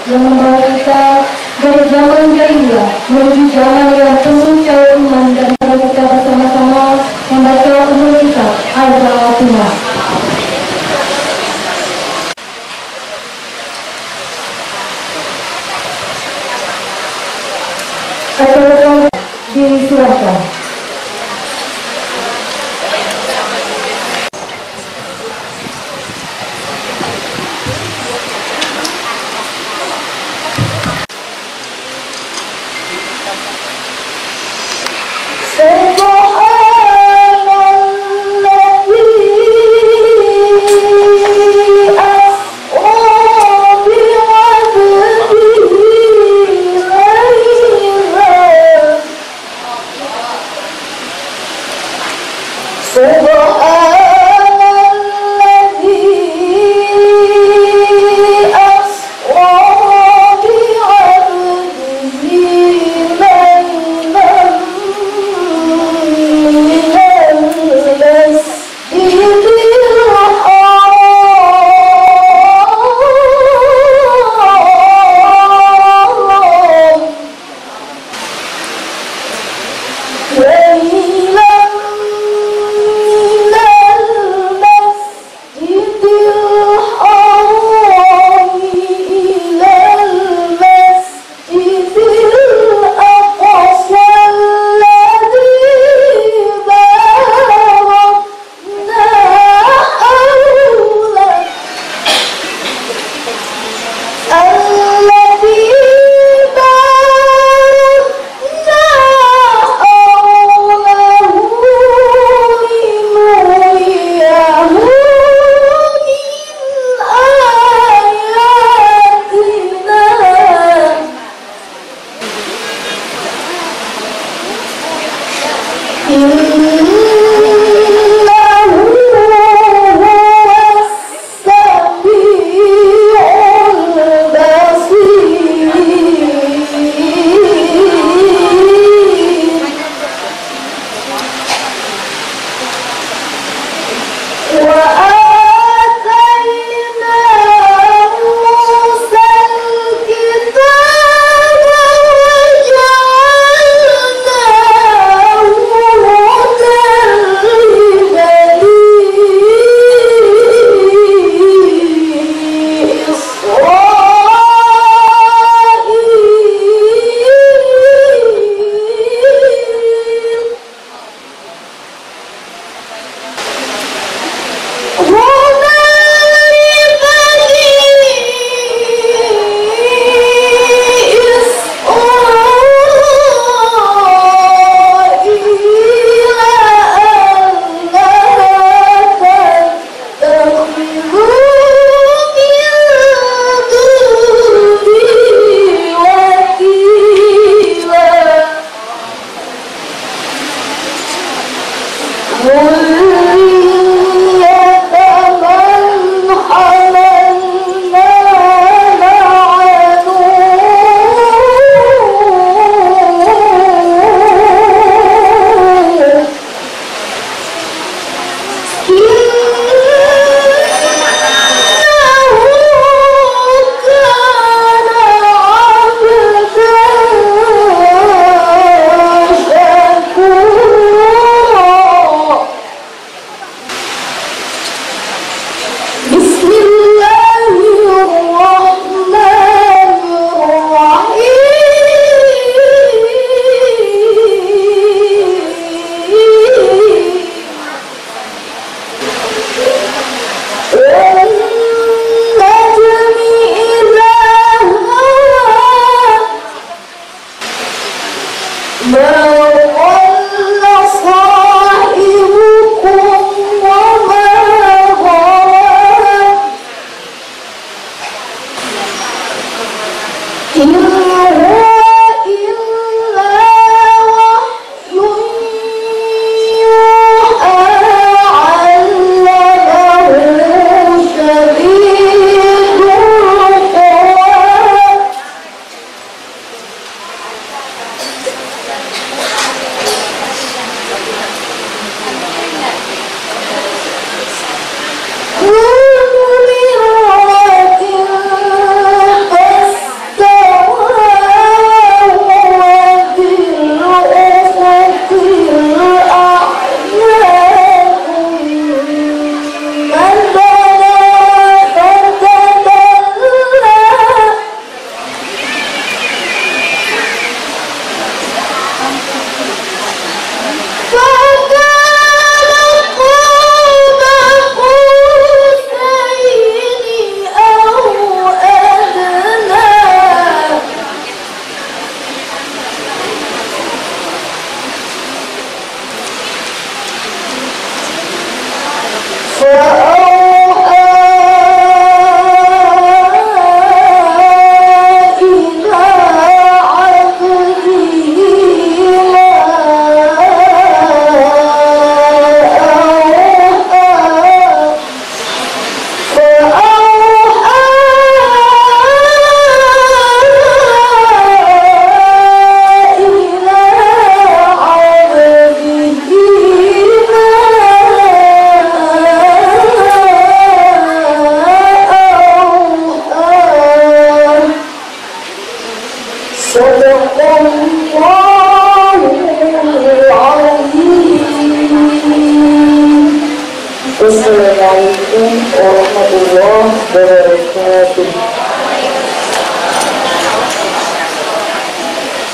yang membawa kita dari zaman jahiliyah menuju zaman yang penuh cahaya iman, dan mari kita bersama-sama membaca Ummul Kitab Al-Fatihah. Atau disilakan.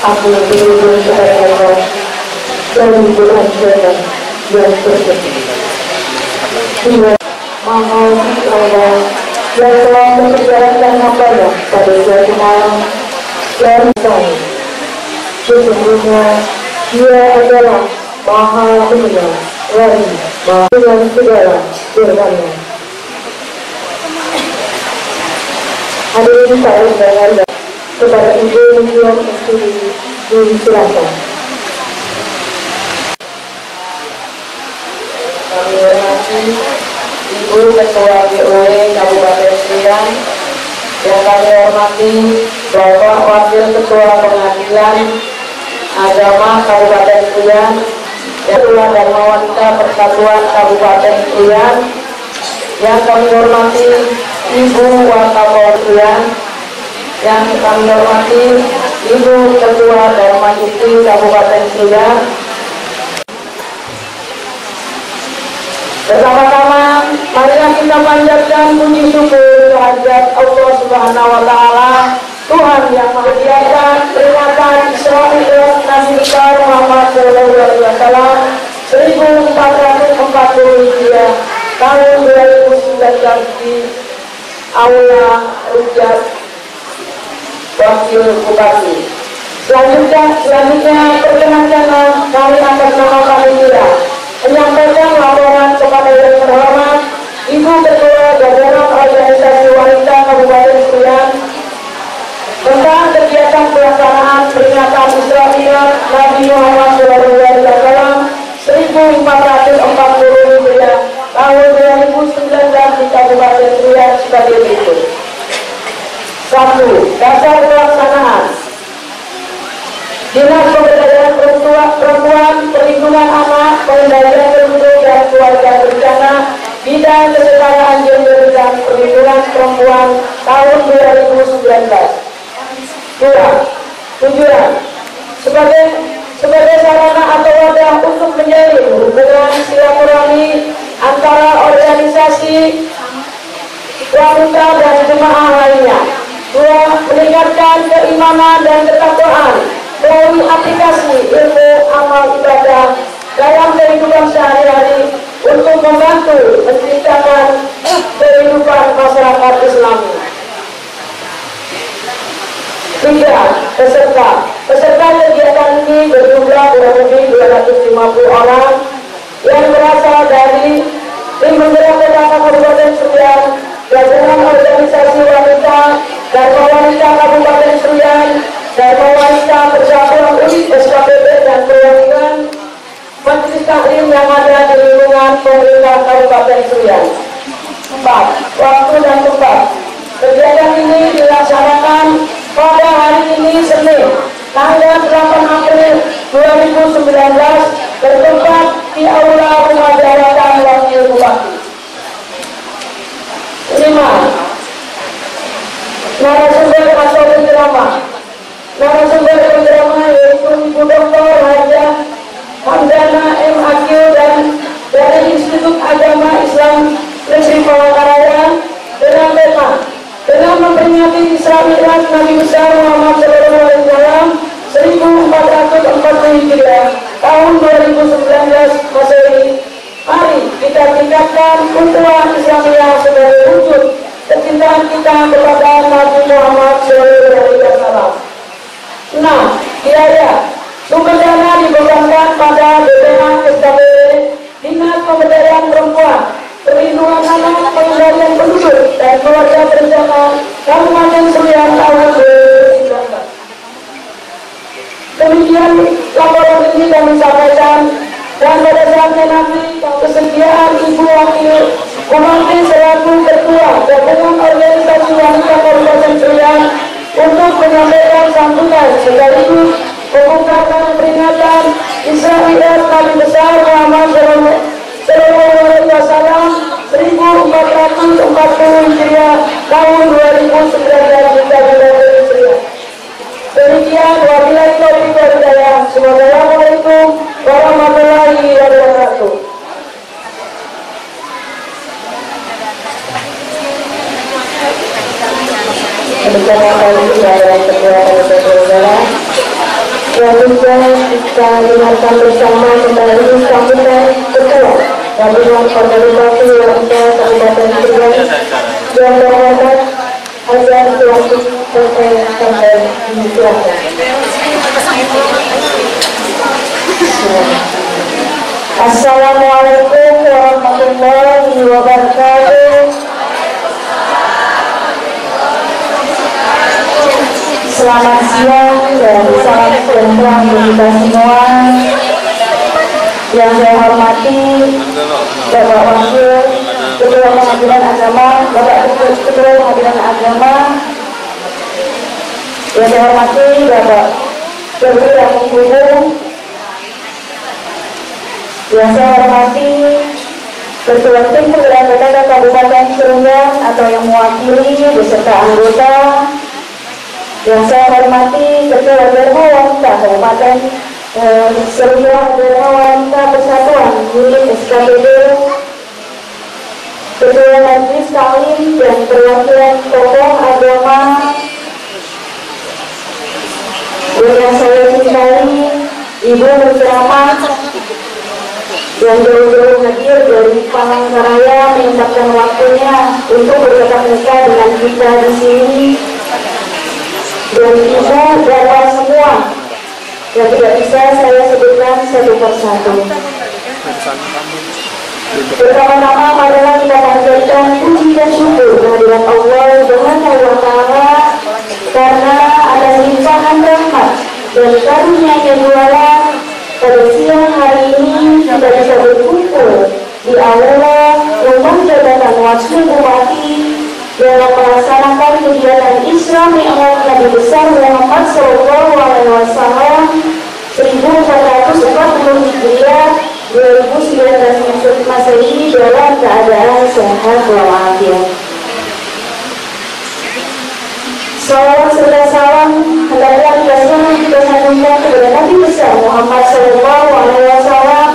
Aku berlindung kepada Allah dari kehancuran dan kesesakan. Dia Maha Allah yang telah mempercayakan hamba-Nya pada suatu malam dan siang. Sesungguhnya Dia adalah Maha Mendengar lagi Maha dengan segala firman-Nya. Hadirin para pendengar, kepada Ibu yang disilakan. Kami hormati Ibu Ketua GUW Kabupaten Serian, yang kami hormati Bapak Wakil Ketua Pengadilan Agama Kabupaten Serian, Ketua Dharma Wanita Persatuan Kabupaten Serian, yang kami hormati Ibu Wakapolres Serian, yang kami hormati Ibu Ketua Dharma Yukti Kabupaten Serian. Bersama-sama, marilah kita panjatkan puji syukur kehadirat Allah Subhanahu wa Ta'ala, Tuhan yang Maha Biasa, peringatan Isra Mi'raj Nabi besar Muhammad Shallallahu Alaihi Wasallam 1440 Hijriah tahun 2019 di Aula Rujak Wakil Bupati. Selanjutnya perkenankan kami atas nama panitia menyampaikan laporan kepada yang terhormat Ibu Ketua Jajaran Organisasi Wanita Kabupaten Serian tentang kegiatan pelaksanaan peringatan Isra Mi'raj Nabi Muhammad Shallallahu Alaihi Wasallam 1440 Hijriah tahun 2019 di Kabupaten Serian sebagai berikut. 1. Dasar pelaksanaan. Dinas Pemberdayaan Perempuan, Perlindungan Anak, Pengendalian Penduduk dan Keluarga Berencana, Bidang Kesetaraan Gender dan Perlindungan Perempuan tahun 2019. 2. Tujuan sebagai sarana atau wadah untuk menjalin hubungan silaturahmi antara organisasi wanita dan jemaah lainnya. 2. Meningkatkan keimanan dan ketakwaan melalui aplikasi ilmu amal ibadah dalam kehidupan sehari-hari untuk membantu menciptakan kehidupan masyarakat Islami. 3. Peserta kegiatan ini berjumlah kurang lebih 250 orang yang berasal dari tim penggerak PKK Kabupaten Serian, Gabungan Organisasi Wanita, Dharma Wanita Kabupaten Serian, Dharma Wanita Persatuan Unit SKPP dan Perwakilan Majelis Taklim yang ada di lingkungan pemerintah Kabupaten Serian. 4. Waktu dan tempat. Kegiatan ini dilaksanakan pada hari ini Senin, tanggal 8 April 2019 bertempat di Aula Rumah Jabatan Wakil Bupati. 5. Narasumber atau penceramah. Narasumber penceramah yaitu Ibu Dr. Hajah Hamdana MAQ dan dari Institut Agama Islam Negeri Palangkaraya dengan tema dengan memperingati Isra Mi'raj Nabi besar Muhammad Shallallahu Alaihi Wasallam 1440 Hijriah tahun 2019 Masehi. Mari kita tingkatkan ukhuwah Islamiyah sebagai wujud kecintaan kita kepada Nabi Muhammad Shallallahu Alaihi Wasallam. 6. Biaya. Sumber dana dibebankan pada BPH SKPP, Dinas Pemberdayaan Perempuan, Perlindungan Anak, Pengendalian Penduduk dan Keluarga Berencana Kabupaten Serian tahun 2019. Demikian laporan ini kami sampaikan, dan pada saatnya nanti kesediaan Ibu Wakil Bupati selaku Ketua Gabungan Organisasi Wanita Kabupaten Serian untuk menyampaikan sambutan sekaligus membukakan peringatan Isra Mi'raj Nabi besar Muhammad Shallallahu Alaihi Wasallam 1440 Hijriah tahun 2019 di Kabupaten Serian. Demikian, wabillahi taufiq wal hidayah. Wassalamualaikum warahmatullahi wabarakatuh. Demikian yang kami sampaikan kepada Ketua Selanjutnya kita dengarkan bersama kembali sambutan Ketua Gabungan Organisasi Wanita Kabupaten Cirebon yang terhormat Azhar Suwati sampai disilakan. Assalamualaikum warahmatullahi wabarakatuh. Selamat siang dan salam sejahtera untuk kita semua. Yang saya hormati Bapak Wakil Ketua Pengadilan Agama, Bapak Ketua Pengadilan Agama. Yang saya hormati Bapak Ketua Penghubung. Yang saya hormati Ketua Tim Pengadilan PKK Kabupaten Serungan atau yang mewakili beserta anggota. Yang saya hormati Ketua Dharma Wanita Kabupaten Serungan, Dharma Wanita Persatuan Unit SKPD, Ketua Majelis Taklim dan perwakilan tokoh agama yang saya cintai, Ibu Berceramah yang jauh-jauh hadir dari Palangkaraya menyempatkan waktunya untuk bertatap muka dengan kita di sini. Dan ibu bapak semua yang tidak bisa saya sebutkan satu persatu. Pertama-tama adalah kita panjatkan puji dan syukur kehadirat Allah Subhanahu wa Ta'ala karena ada limpahan rahmat dan karunia-Nya jualan pada siang hari ini kita bisa berkumpul di aula rumah jabatan Wakil Bupati dalam melaksanakan kegiatan Isra Mi'raj Nabi besar Muhammad Sallallahu Alaihi Wasallam 1440 Hijriah 2019 Masehi dalam keadaan sehat walafiat. Salawat serta salam hendaklah kita sanjungkan kepada Nabi besar Muhammad Sallallahu Alaihi Wasallam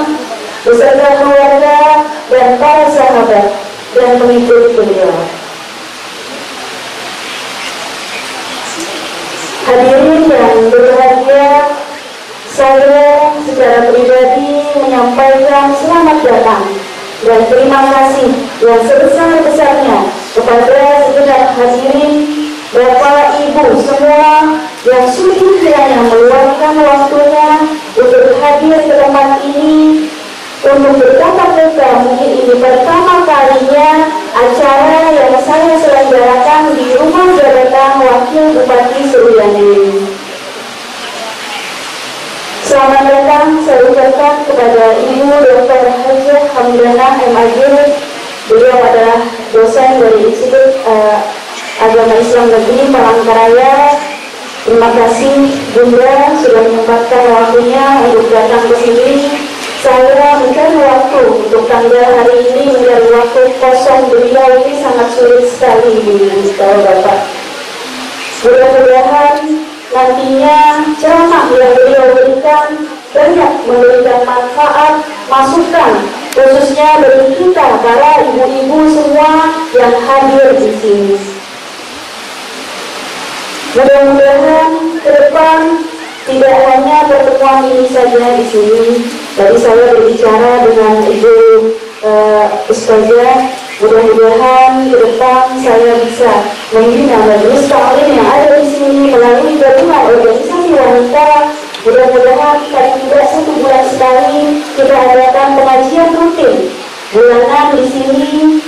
beserta keluarga dan para sahabat dan pengikut beliau. Hadirin yang berbahagia, saya secara pribadi menyampaikan selamat datang dan terima kasih yang sebesar-besarnya kepada segenap hadirin Bapak Ibu semua yang sudah kiranya meluangkan waktunya untuk hadir ke tempat ini untuk bertatap muka. Mungkin ini pertama kalinya acara yang saya selenggarakan di rumah jabatan Wakil Bupati Serungan ini. Selamat datang saya ucapkan kepada Ibu Dr. Hajah Hamdanah MAG. Beliau adalah dosen dari Institut Agama Islam Negeri Palangkaraya. Terima kasih Bunda sudah menyempatkan waktunya untuk datang ke sini. Saya mencari waktu untuk tanggal hari ini, mencari waktu kosong beliau ini sangat sulit sekali kalau Bapak. Mudah-mudahan nantinya ceramah yang beliau berikan banyak memberikan manfaat, masukan, khususnya bagi kita para ibu-ibu semua yang hadir di sini. Mudah-mudahan ke depan tidak hanya pertemuan ini saja di sini. Tadi saya berbicara dengan Ibu Ustazah, mudah-mudahan ke depan saya bisa membina majelis taklim yang ada di sini melalui gabungan organisasi wanita. Mudah-mudahan paling tidak 1 bulan sekali kita adakan pengajian rutin bulanan di sini.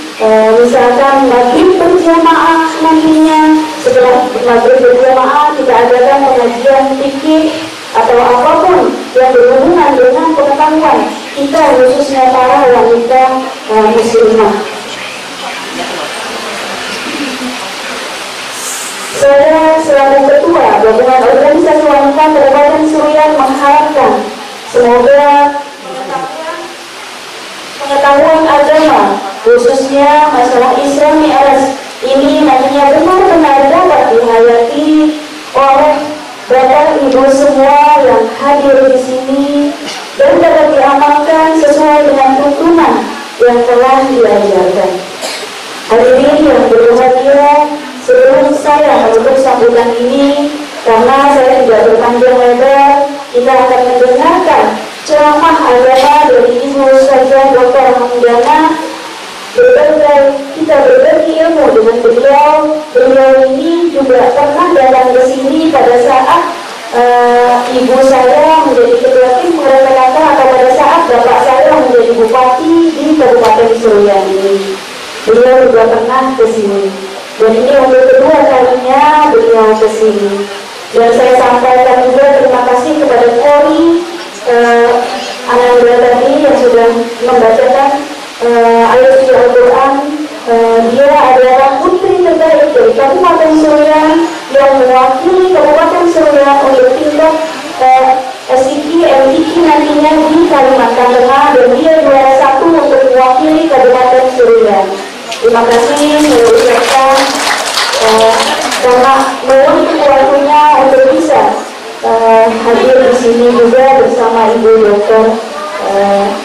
Misalkan maghrib berjamaah nantinya, setelah maghrib berjamaah kita adakan pengajian fikih atau apapun yang berhubungan dengan pengetahuan kita, khususnya para wanita muslimah. Saya selaku ketua gabungan organisasi wanita Kabupaten Serungan mengharapkan semoga pengetahuan agama khususnya masalah Isra Mi'raj ini nantinya benar-benar dapat dihayati oleh Bapak Ibu semua yang hadir di sini dan dapat diamalkan sesuai dengan tuntunan yang telah diajarkan. Hadirin yang berbahagia, sebelum saya menutup sambutan ini, karena saya tidak berpanjang lebar, kita akan mendengarkan ceramah agama dari Ibu Ustazah Dr. Hamdana. Kita berbagi ilmu dengan beliau. Beliau ini juga pernah datang ke sini pada saat ibu saya menjadi ketua tim PKK atau pada saat bapak saya menjadi bupati di Kabupaten Seruyan ini. Beliau juga pernah ke sini. Dan ini untuk kedua kalinya beliau ke sini. Dan saya sampaikan juga terima kasih kepada Polri Ananda tadi yang sudah membacakan ayat suci Al-Quran. Dia adalah putri terbaik dari Kabupaten Seruyan yang mewakili Kabupaten Seruyan untuk tingkat SIP, MTQ nantinya di Kalimantan Tengah, dan dia juara 1 untuk mewakili Kabupaten Seruyan. Terima kasih saya ucapkan karena meluangkan waktunya untuk bisa hadir di sini juga bersama Ibu Dr.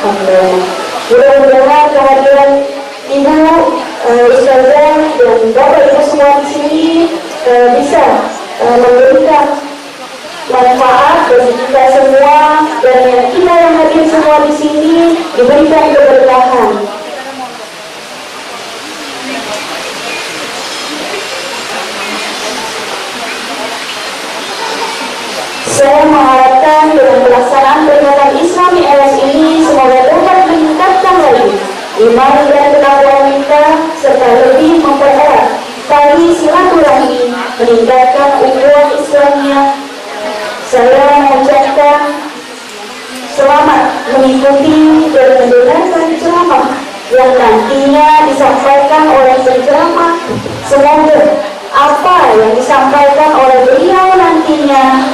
Hamdana. Mudah-mudahan kehadiran Ibu Ustazah dan Bapak Ibu semua di sini bisa memberikan manfaat bagi kita semua, dan yang kita yang hadir semua di sini diberikan keberkahan. Saya mengharapkan dengan pelaksanaan kegiatan Islami LS ini semoga dapat meningkatkan lagi iman dan ketakwaan kita, serta lebih mempererat tali silaturahmi, meningkatkan ukhuwah Islamiyah. Saya mengucapkan selamat mengikuti dan mendengarkan ceramah yang nantinya disampaikan oleh penceramah. Semoga apa yang disampaikan oleh beliau nantinya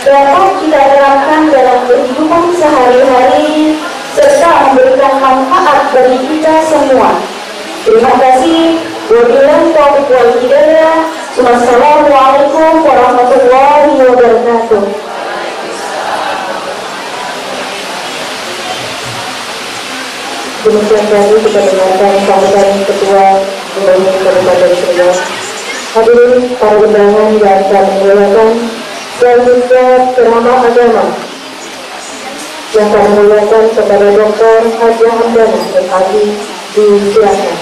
dapat kita terapkan dalam kehidupan sehari-hari serta memberikan manfaat bagi kita semua. Terima kasih. Wabillahi taufiq wal hidayah. Wassalamualaikum warahmatullahi wabarakatuh. Demikian tadi kita dengarkan sambutan Ketua Gubernur Kabupaten Seruyan. Hadirin para undangan yang kami muliakan, selanjutnya ceramah agama yang kami muliakan kepada Dr. Haji Hamdana MAG, disilakan.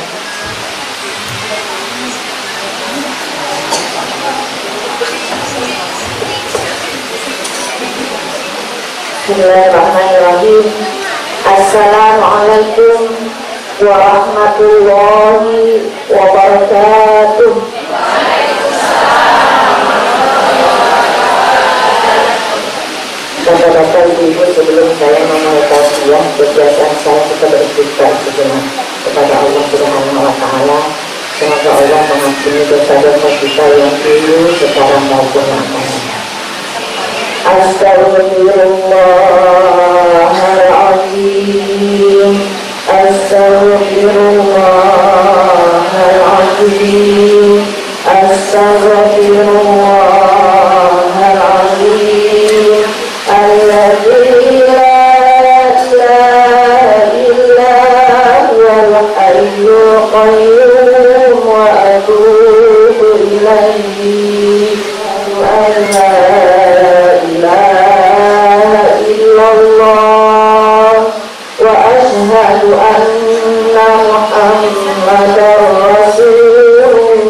Bismillahirrahmanirrahim. Assalamualaikum warahmatullahi wabarakatuh. Bapak-bapak, ibu, sebelum saya memulai tausiah, kebiasaan saya kita beristighfar kepada Allah Subhanahu wa Ta'ala. Semoga Allah mengampuni dosa-dosa kita yang dulu, sekarang maupun yang akan datang. Astaghfirullahaladzim, astaghfirullahaladzim, astaghfirullahaladzim. Alladzi la ilaha illa huwal hayyul qayyum wa atubu ilaihi. La ilaha illallah wa ashhadu anna Muhammadar Rasulullah.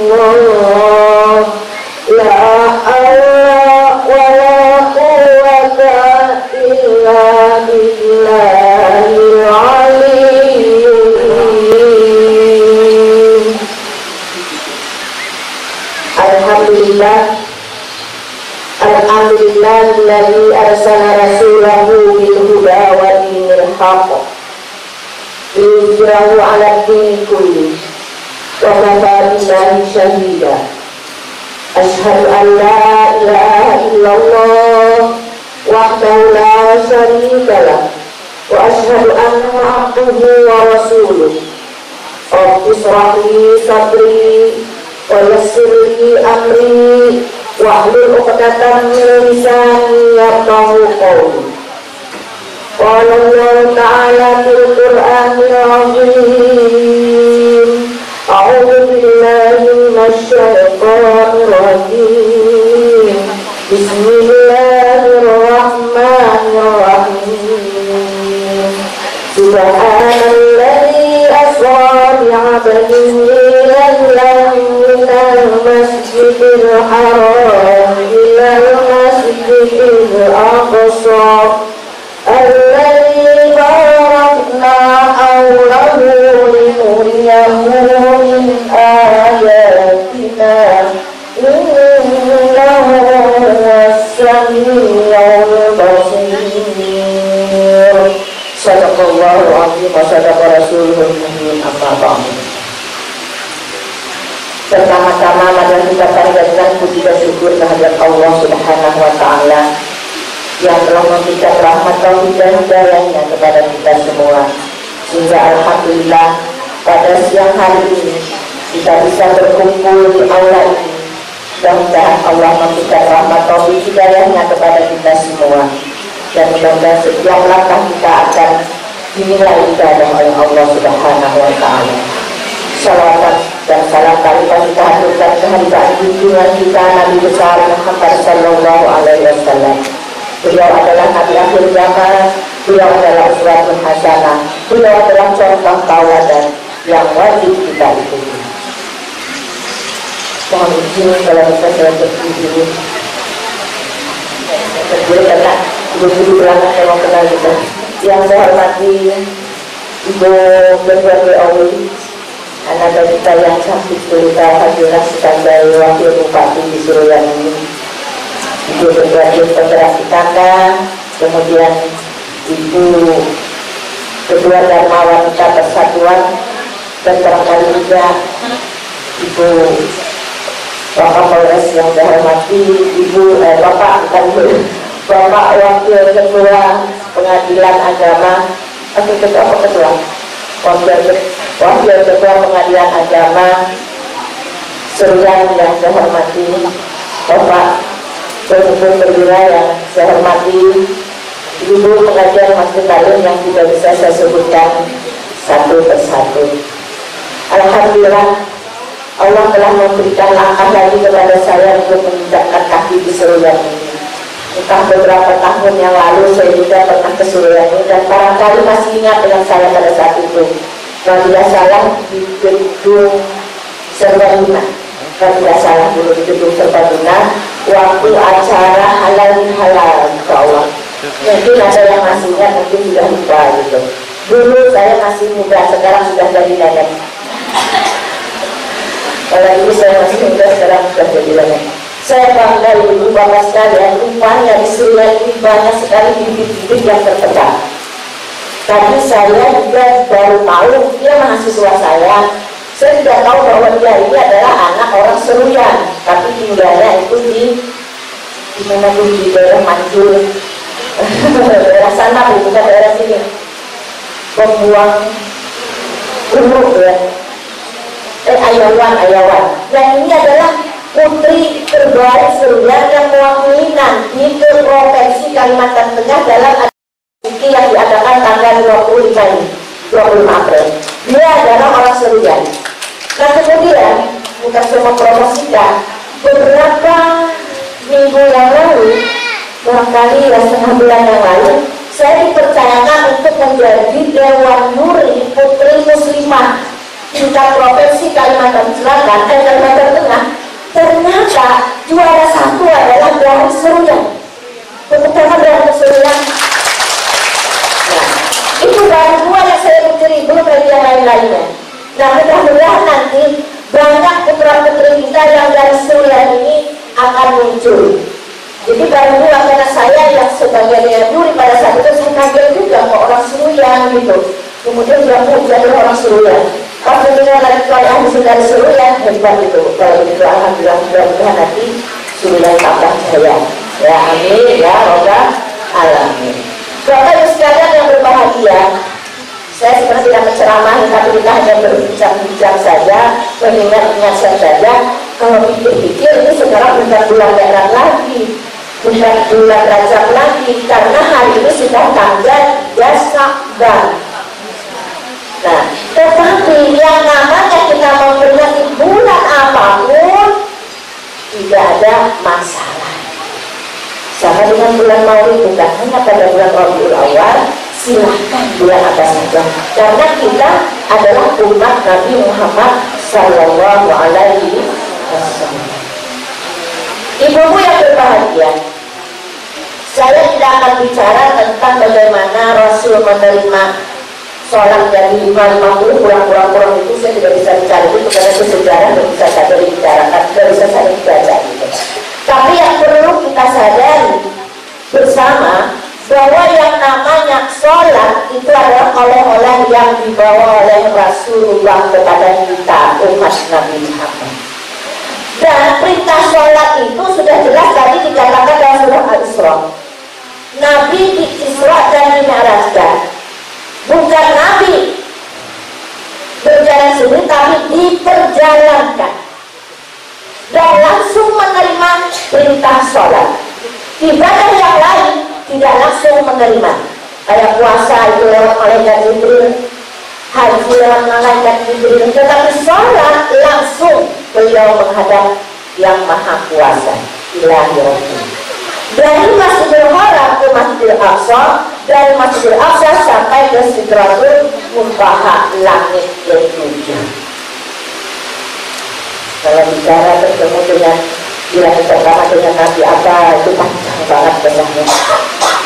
La hawla wa la quwwata illa billahil aliyyil azim. Alhamdulillahilladzi arsala rasulahu bil huda wa dinil haqq liyudhhirahu 'ala ad-dini kulli wa kafa billahi shahida. Asyhadu an la ilaha illallah wahdahu la syarika lah wa asyhadu anna abduhu wa rasuluh. Rabbi shrah li sadri wa yassir li amri wahlul 'uqdatam min lisani yafqahu qawli. Qala Allah ta'ala fil Qur'anil 'azim. A'udzu billahi minasy syaithanir rajim. Bismillahirrahmanirrahim. Subhanalladzi asra bi'abdihi laylan minal masjidil haram ilal masjidil aqsa alladzi barakna hawlahu linuriyahu min ayatina innahu was-sami'ul basir. Sadaqallahul azim wa sadaqa rasulul mu'min. Amma ba'du. Pertama-tama marilah kita panjatkan puji dan syukur kehadirat Allah Subhanahu wa taala yang telah memberikan rahmat taufik dan hidayahnya kepada kita semua, sehingga alhamdulillah pada siang hari ini kita bisa berkumpul di aula ini. Mudah-mudahan Allah memberikan rahmat taufik hidayahnya kepada kita semua, dan mudah-mudahan setiap langkah kita akan dinilai ibadah oleh Allah Subhanahu wa taala. Salawat dan salam kalimat kita haturkan kehadiran junjungan kita Nabi besar Muhammad sallallahu alaihi wasallam. Beliau adalah Nabi akhir zaman, beliau adalah uswatun hasanah, beliau adalah contoh tauladan yang wajib kita ikuti. Mohon izin kalau bisa saya berdiri. Berdiri karena ibu-ibu belakang saya mau kenal juga. Yang saya hormati Ibu Berwati Awi, anak kita yang cantik cerita Fadilah Sekandari Wakil Bupati di Suruyan ini, Ibu Berwati Federasi Tanda, kemudian Ibu Ketua Dharma Wanita Persatuan, dan barangkali juga Ibu Bapak Polres yang saya hormati, Ibu Bapak Wakil Ketua Pengadilan Agama, Wakil Ketua Pengadilan Agama Suruyan yang saya hormati, Bapak Pemimpin Perwira yang saya hormati, Ibu pengajian Masjid Alim yang tidak bisa saya sebutkan satu persatu. Alhamdulillah Allah telah memberikan langkah lagi kepada saya untuk menginjakkan kaki di Suruyan ini. Entah beberapa tahun yang lalu saya juga pernah ke Suruyan ini, dan barangkali masih ingat dengan saya pada saat itu. Kalau tidak salah di gedung Serbaguna, kalau tidak salah dulu di gedung Serbaguna, waktu acara halal insya Allah. Mungkin ada yang masih ingat, mungkin sudah lupa gitu. Dulu saya masih muda, sekarang sudah jadi nenek. Kalau dulu saya masih muda, sekarang sudah jadi nenek. Saya bangga ibu bapak sekalian, rupanya di Suruyan ini banyak sekali bibit-bibit yang terpecah. Tadi saya juga baru tahu dia mahasiswa saya. Saya tidak tahu bahwa dia ini adalah anak orang Suruyan, tapi tinggalnya itu di mana tuh, di daerah Manjul, daerah sana, bukan daerah sini. Pembuang umur ya. Ayawan. Dan ini adalah putri terbaik Suruyan yang mewakili nanti ke Provinsi Kalimantan Tengah dalam yang diadakan tanggal 25 April. Dia adalah orang Suruyan. Nah kemudian, bukan cuma promosikan, beberapa minggu yang lalu, barangkali ya setengah bulan yang lalu, saya dipercayakan untuk menjadi Dewan Nuri Putri Muslimah tingkat Provinsi Kalimantan Selatan, Kalimantan Tengah. Ternyata juara satu adalah dari Suruyan. Pertama dari Suruyan. Nah, itu baru dua yang saya mencuri, belum lagi yang lain-lainnya. Nah, mudah-mudahan nanti banyak putra-putri kita yang dari Suruyan ini akan muncul. Jadi baru dua, karena saya yang sebagai Dewan Nuri pada saat itu saya kaget juga kok orang Suruyan gitu. Kemudian dia jadi orang Suruyan. Pas mendengar lagi kalau ahli dari Suruyan, hebat itu. Kalau begitu alhamdulillah, mudah-mudahan nanti Suruyan tambah jaya. Ya amin, ya robbal alamin. Bapak Ibu sekalian yang berbahagia, saya sebenarnya tidak menceramahi, tapi kita hanya berbincang-bincang saja, mengingat-ingatkan saja. Kalau pikir-pikir ini sekarang bukan bulan Rajab lagi, bukan bulan Rajab lagi, karena hari ini sudah tanggal 3 Sya'ban. Nah, tetapi yang namanya kita memperingati bulan apapun tidak ada masalah. Sama dengan bulan Maulid, bukan hanya pada bulan Rabiul Awal, silahkan bulan apa saja, karena kita adalah umat Nabi Muhammad Sallallahu Alaihi Wasallam. Ibu-ibu yang berbahagia, saya tidak akan bicara tentang bagaimana Rasul menerima sholat dari 550 kurang itu. Saya tidak bisa bicara itu karena itu sejarah yang bisa saja dibicarakan, tidak bisa saya baca gitu. Tapi yang perlu kita sadari bersama bahwa yang namanya sholat itu adalah oleh-oleh yang dibawa oleh Rasulullah kepada kita umat Nabi Muhammad. Dan perintah sholat itu sudah jelas tadi dikatakan dalam surah Al-Isra. Nabi di Isra dan Mi'rajkan. Bukan Nabi berjalan sendiri, tapi diperjalankan dan langsung menerima perintah sholat. Ibadah yang lain tidak langsung menerima, kayak puasa itu lewat malaikat Jibril, haji lewat malaikat Jibril, tetapi sholat langsung beliau menghadap yang maha kuasa, Ilahi Rabbi. Dari Masjidil Haram ke Masjidil Aqsa, dari Masjidil Aqsa sampai ke Sidratul Muntaha, langit ketujuh. Kalau bicara bertemu dengan langit pertama dengan Nabi apa, itu panjang banget kisahnya.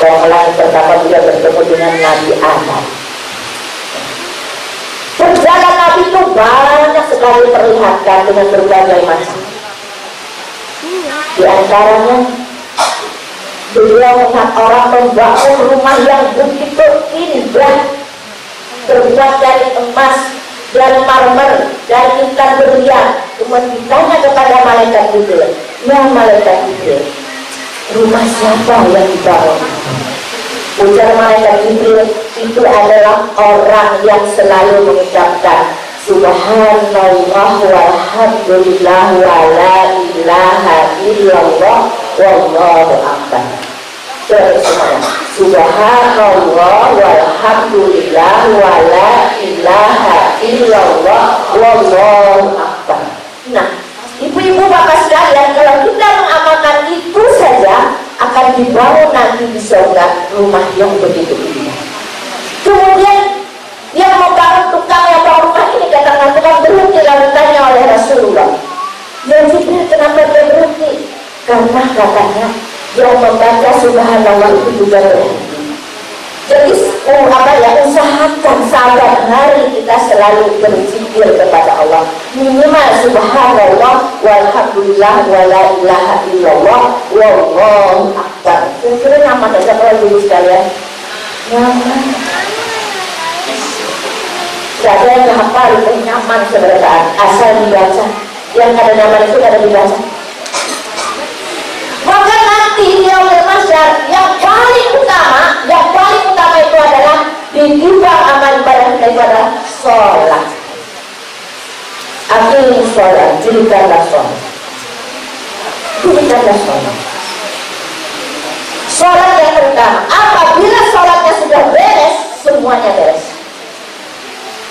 Kalau langit pertama dia bertemu dengan Nabi Adam. Perjalanan Nabi itu banyak sekali terlihatkan dengan berbagai macam. Di antaranya beliau melihat orang membangun rumah yang begitu indah, terbuat dari emas, dari marmer, dari intan berlian. Kemudian ditanya kepada malaikat Jibril, ya malaikat Jibril, rumah siapa yang dibangun? Ujar malaikat Jibril, itu adalah orang yang selalu mengucapkan Subhanallah walhamdulillah wa la ilaha illallah wallahu akbar. Terus semuanya, Subhanallah walhamdulillah wa la ilaha illallah wallahu akbar. Nah, ibu-ibu bapak sekalian, kalau kita mengamalkan itu saja akan dibangun nanti di surga rumah yang begitu indah. Kemudian yang membangun tukang yang bangun rumah ini katakan tukang berhenti, lalu ditanya oleh Rasulullah, ya Jibril kenapa dia berhenti? Karena katanya yang membaca Subhanallah itu juga berhenti. Jadi usahakan sabar hari kita selalu berzikir kepada Allah, minimal Subhanallah walhamdulillah wa la ilaha illallah wallahu akbar. Kira-kira nyaman aja kalau dulu sekalian? Nyaman. Gak ada yang hafal itu nyaman sebenarnya, asal dibaca. Yang ada nyaman itu ada dibaca. Maka nanti di yaumul mahsyar yang paling utama itu adalah ditimbang amal ibadah kita adalah sholat. Akhirnya sholat, jadikanlah sholat. Jadikanlah sholat. Sholat yang pertama. Apabila sholatnya sudah beres, semuanya beres.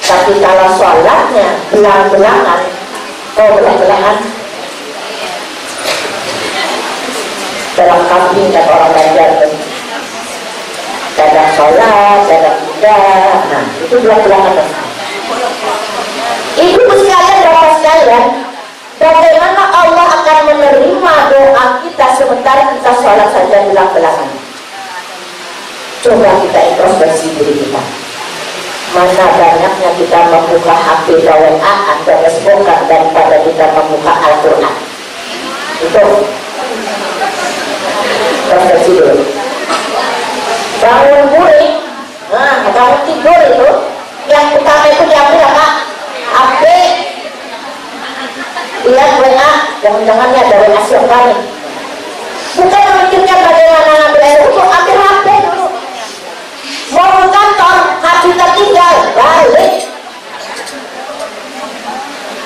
Tapi kalau sholatnya belang-belangan, belang-belangan dalam kambing dan orang Banjar, kadang sholat, kadang tidak. Nah, itu belang-belangan. Ibu sekalian, bapak sekalian, bagaimana Allah akan menerima doa kita sementara kita sholat saja belang-belangan? Coba kita introspeksi diri kita. Mana banyaknya kita membuka HP WA-an dan Facebookan daripada kita membuka Al-Quran. Itu refleksi dulu. Bangun guring, bangun tidur itu yang utama itu diambil apa? HP. Lihat WA, jangan-jangannya ada WA siapa nih. Bukan memikirkan bagaimana ngambil air untuk ambil HP dulu. Mau ke kantor, hati tertinggal, balik.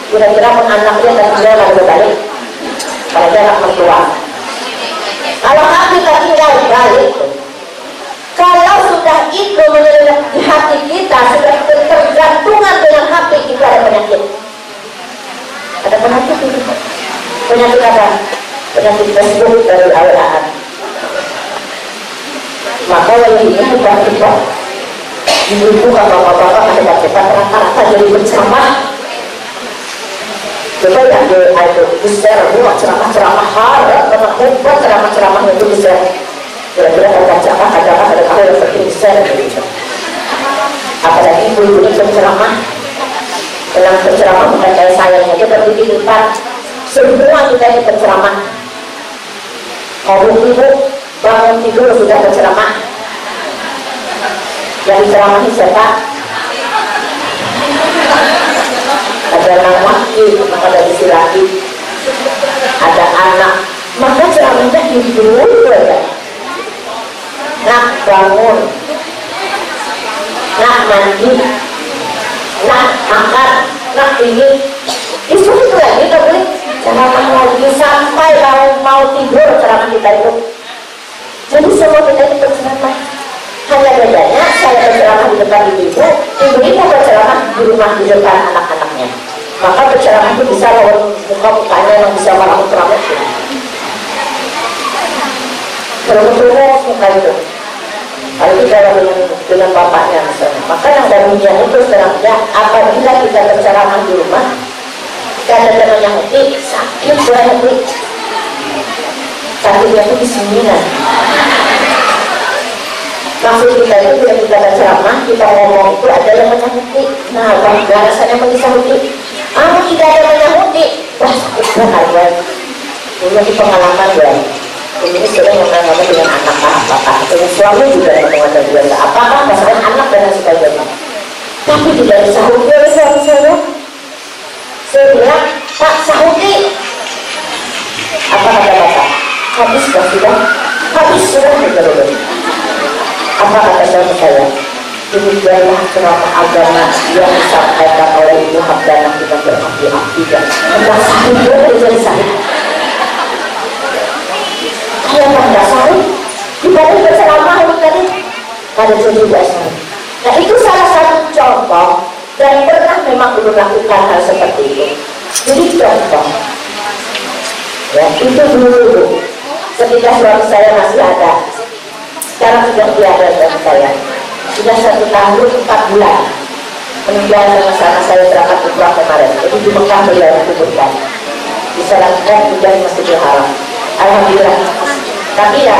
Kira-kira pun anaknya tertinggal lalu balik. Kalau dia anak mertua. Kalau hati tertinggal, balik. Kalau sudah itu menjadi di hati kita, sudah tergantungan dengan hati, kita ada penyakit. Ada penyakit itu. Penyakit apa? Penyakit Facebook dari awal. Maka yang ini bukan kita Ibu-ibu kalau bapak-bapak ada cepat rata-rata jadi penceramah. Coba yang itu share, ceramah-ceramah hal, hebat ceramah-ceramah itu share. Kira-kira kalau baca ada hal yang penting share gitu. Apalagi ibu-ibu ini penceramah, dalam penceramah bukan kayak saya aja, tapi di depan semua kita ini penceramah. Kalau ibu bangun tidur sudah berceramah. Yang diceramahi siapa? Ada laki, maka ada istri laki, ada anak, maka ceramahnya ibu saja. Nak bangun, nak mandi, nak makan, nak ini. Itu lagi tak boleh. Ceramah lagi sampai mau tidur ceramah kita itu. Jadi semua kita itu berceramah. Hanya bedanya saya berceramah di depan ibu, ibu berceramah di rumah di depan anak-anaknya. Maka berceramah itu bisa lawan muka-mukanya yang bisa malah ceramah itu. Kalau berceramah muka itu, kalau kita dengan bapaknya misalnya, maka yang barunya itu sebenarnya apabila kita berceramah di rumah, ada teman yang hati sakit berhenti, sakitnya itu di sini kan. Maksud kita itu bila kita berceramah, kita ngomong itu ada yang menyakiti. Nah, bagaimana rasanya menyakiti? Tidak ada menyakiti. Wah, sakit banget. Ini pengalaman ya. Ini sering ngomong dengan anak bapak. Dengan suami juga ngomong dengan apakah masalah anak dan sebagainya. Tapi tidak disahuti oleh suami saya. Saya bilang, Pak, sahuti. Apa kata bapak? Habis sudah. Habis sudah. Apa kata saya? Demikianlah ceramah agama yang disampaikan oleh Ibu Habdana kita berapi-api dan sahih boleh jadi sahih. Saya tidak sahih dibanding berceramah tadi pada jadi sahih. Nah itu salah satu contoh dan pernah memang belum lakukan hal seperti itu. Jadi contoh, ya itu dulu ketika suami saya masih ada. Sekarang sudah tiada suami saya. Sudah 1 tahun 4 bulan meninggal sama-sama saya berangkat umrah kemarin. Jadi di Mekah beliau dikuburkan, disalatkan juga di Masjidil Haram. Alhamdulillah. Tapi ya,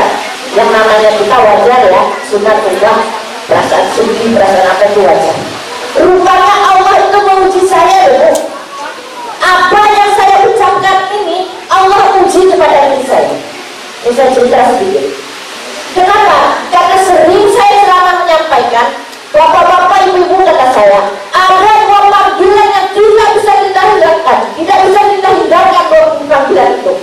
yang namanya kita wajar ya, sunat umrah, perasaan sedih, perasaan apa itu wajar. Rupanya Allah itu menguji saya loh. Apa yang saya ucapkan ini Allah uji kepada diri saya. Ini saya cerita sedikit. Kenapa? Karena sering saya selama menyampaikan, bapak-bapak, ibu-ibu kata saya, ada 2 panggilan yang tidak bisa kita hilangkan, tidak bisa kita hindarkan 2 panggilan itu.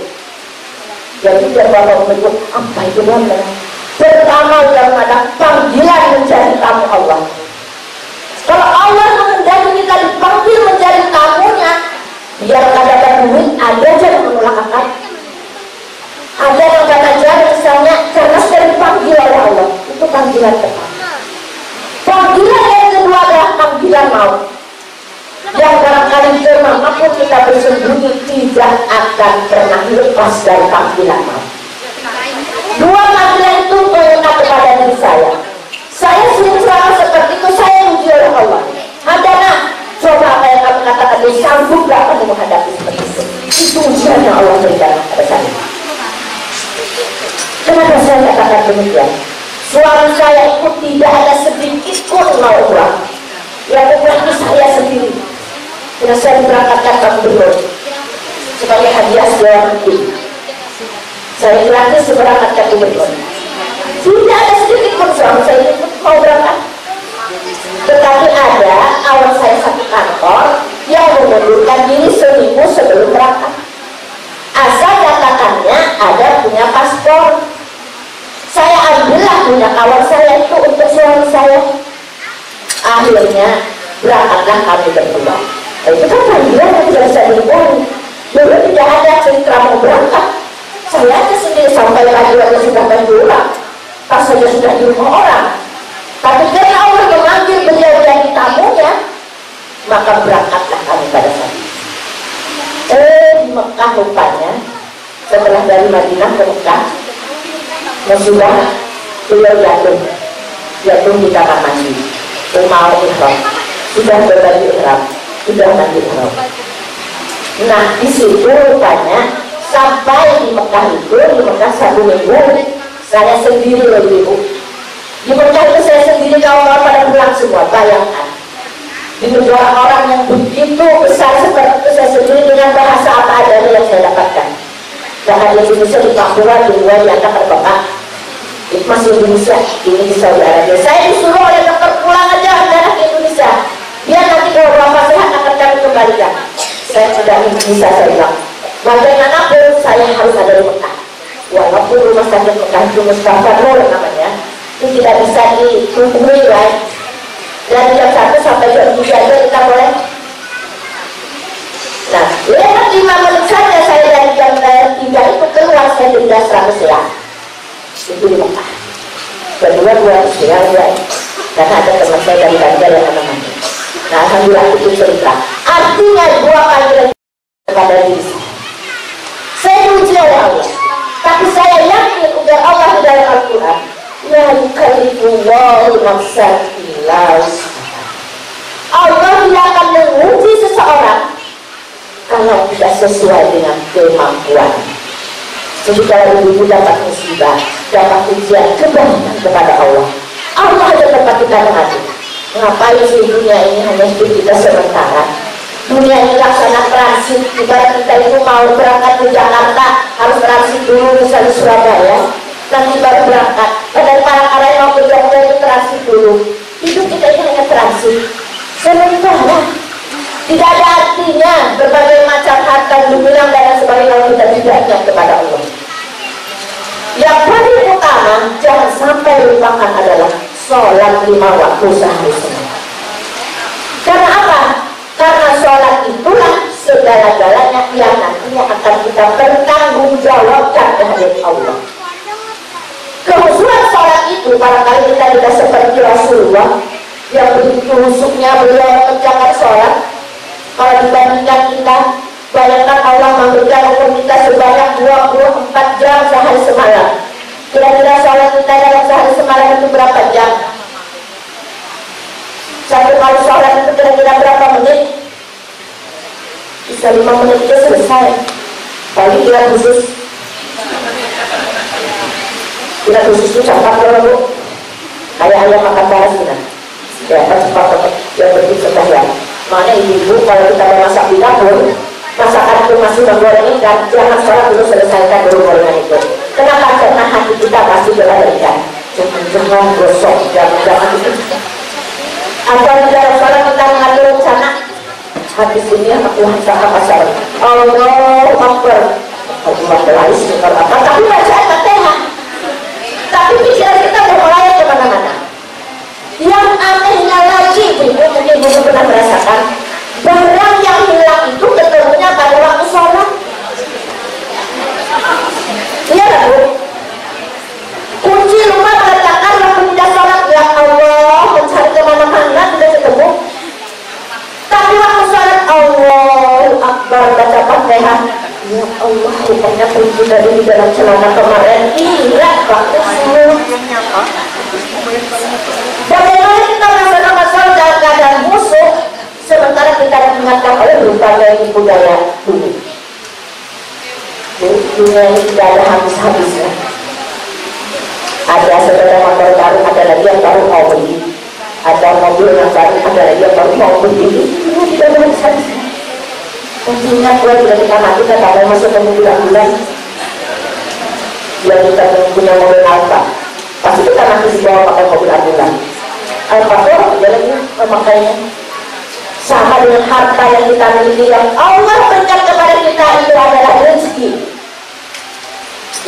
Jadi dia bapak-bapak, apa itu namanya? Pertama yang ada panggilan menjadi tamu Allah. Kalau Allah menghendaki kita dipanggil menjadi tamunya, biar ada duit, ada aja yang menolak akal. Ada yang kata jalan misalnya karena sudah dipanggil oleh Allah. Itu panggilan pertama. Panggilan yang kedua adalah panggilan maut. Yang barangkali kemanapun kita bersembunyi tidak akan pernah lepas dari panggilan maut. 2 panggilan itu mengenai kepada diri saya. Saya sering ceramah seperti itu, saya diuji oleh Allah. Hadana, coba apa yang kamu katakan, sanggup gak kamu menghadapi seperti itu? Itu ujian yang Allah berikan kepada saya. Kenapa saya katakan demikian? Suami saya itu tidak ada sedikit pun mau umrah. Yang umrah itu saya sendiri. Karena saya berangkatkan ke Gubernur sebagai hadiah sebuah negeri. Saya gratis berangkat ke Gubernur. Tidak ada sedikit pun suami saya itu mau berangkat. Tetapi ada awal saya satu kantor yang mengundurkan diri seminggu sebelum berangkat. Asal katakannya ada punya paspor. Saya ambillah punya kawan saya itu untuk suami saya. Akhirnya berangkatlah kami berdua. Itu kan panggilan yang tidak bisa dibohongi. Dulu tidak ada cerita mau berangkat. Saya aja sendiri sampai panggilannya sudah berjuang. Pas saja sudah di rumah orang. Tapi karena Allah memanggil beliau jadi tamunya, maka berangkatlah kami pada saat itu. Di Mekah rupanya setelah dari Madinah ke Mekah, sudah beliau jatuh di kamar mandi. mau ihram, sudah berbaju ihram, sudah mandi ihram. Nah di situ rupanya sampai di Mekah itu, di Mekah 1 minggu saya sendiri loh ibu. Di Mekah itu saya sendiri, kaum pada pulang semua. Bayangkan di negara orang yang begitu besar seperti itu, saya sendiri dengan bahasa apa adanya yang saya dapatkan. Jangan di Indonesia, di Papua, di luar, di antara Bapak itu masih Indonesia, ini di Saudi Arabia. Saya disuruh oleh dokter pulang aja darah ke Indonesia, biar nanti kalau Bapak sehat akan kami kembalikan. Saya tidak bisa, saya bilang bagaimanapun saya harus ada di Mekah, walaupun rumah sakit Mekah itu Mustafa Nur namanya, itu tidak bisa dihubungi right? Dari jam 1 sampai jam 3 aja kita boleh. Nah, lewat 5 menit saja saya dari jam 3 itu keluar, saya denda 100 rial. Itu di Mekah. Kedua 200 rial ya, karena ada teman saya dari Banjar yang akan mandi. Nah, alhamdulillah itu cerita. Artinya 2 kali lagi kepada diri saya. Saya diuji oleh Allah, tapi saya yakin ujar Allah di dalam Al-Quran, la yukallifullahu nafsan illa wus'aha. Allah tidak akan menguji seseorang kalau tidak sesuai dengan kemampuan. Jadi kalau ibu dapat musibah, dapat ujian, kebaikan kepada Allah, Allah ada tempat kita mengadu. Ngapain sih dunia ini hanya hidup kita sementara? Dunia ini laksana transit. Ibarat kita itu mau berangkat ke Jakarta, harus transit dulu misalnya Surabaya, nanti baru berangkat. Padahal para yang mau ke Jogja itu transit dulu. Hidup kita ini hanya transit sementara. Tidak ada artinya berbagai macam harta, dunia dan sebagainya kalau kita tidak ingat kepada Allah. Yang paling utama jangan sampai lupakan adalah sholat 5 waktu sehari semua. Karena apa? Karena sholat itulah segala-galanya yang nantinya akan kita bertanggungjawabkan terhadap Allah. Kehusuan sholat itu barangkali kita tidak seperti Rasulullah yang begitu husuknya beliau mengerjakan sholat. Kalau dibandingkan kita, bayangkan Allah memberikan umur kita sebanyak 24 jam sehari semalam. Kira-kira sholat kita dalam sehari semalam itu berapa jam? Satu kali sholat itu kira-kira berapa menit? Bisa 5 menit itu selesai. Paling kira khusus itu cepat loh bu. Kayak ayam makan baras gitu. Ya cepat ya begitu saja. Makanya ibu kalau kita memasak di dapur, masakan itu masih menggoreng ikan, jangan sholat dulu selesaikan dulu gorengan itu. Kenapa? Karena hati kita pasti berada ikan. Jangan gosok, jangan itu. Atau di dalam sholat kita mengatur rencana hadis ini aku sama pasal Allahu Akbar. Allah berlais apa? Tapi bacaan Fatihah. Tapi pikiran kita bermelayang kemana-mana. Yang anehnya lagi, ibu mungkin ibu pernah merasakan, barang yang hilang itu ketemunya pada waktu sholat. Iya kan bu? Kunci rumah meletakkan waktu tidak sholat. Ya Allah, mencari kemana-mana tidak ketemu. Tapi waktu sholat Allahu Akbar baca Fatihah. Ya Allah, rupanya kunci tadi di dalam celana kemarin hilang waktu sholat. Bagaimana kita melaksanakan sholat dalam keadaan musuh sementara kita diingatkan oleh berbagai budaya dulu. Dunia ini tidak ada habis-habisnya. Ada sepeda motor baru, ada lagi yang baru mau beli. Ada mobil yang baru, ada lagi yang baru mau beli. Ini tidak ada habis-habisnya. Ingat gue tidak kita mati kan kalau masuk ke bulan-bulan yang kita punya mobil Alfa, pasti kita nanti dibawa pakai mobil ambulan. Alfa dia lagi memakainya. Sama dengan harta yang kita miliki yang Allah berikan kepada kita itu adalah rezeki.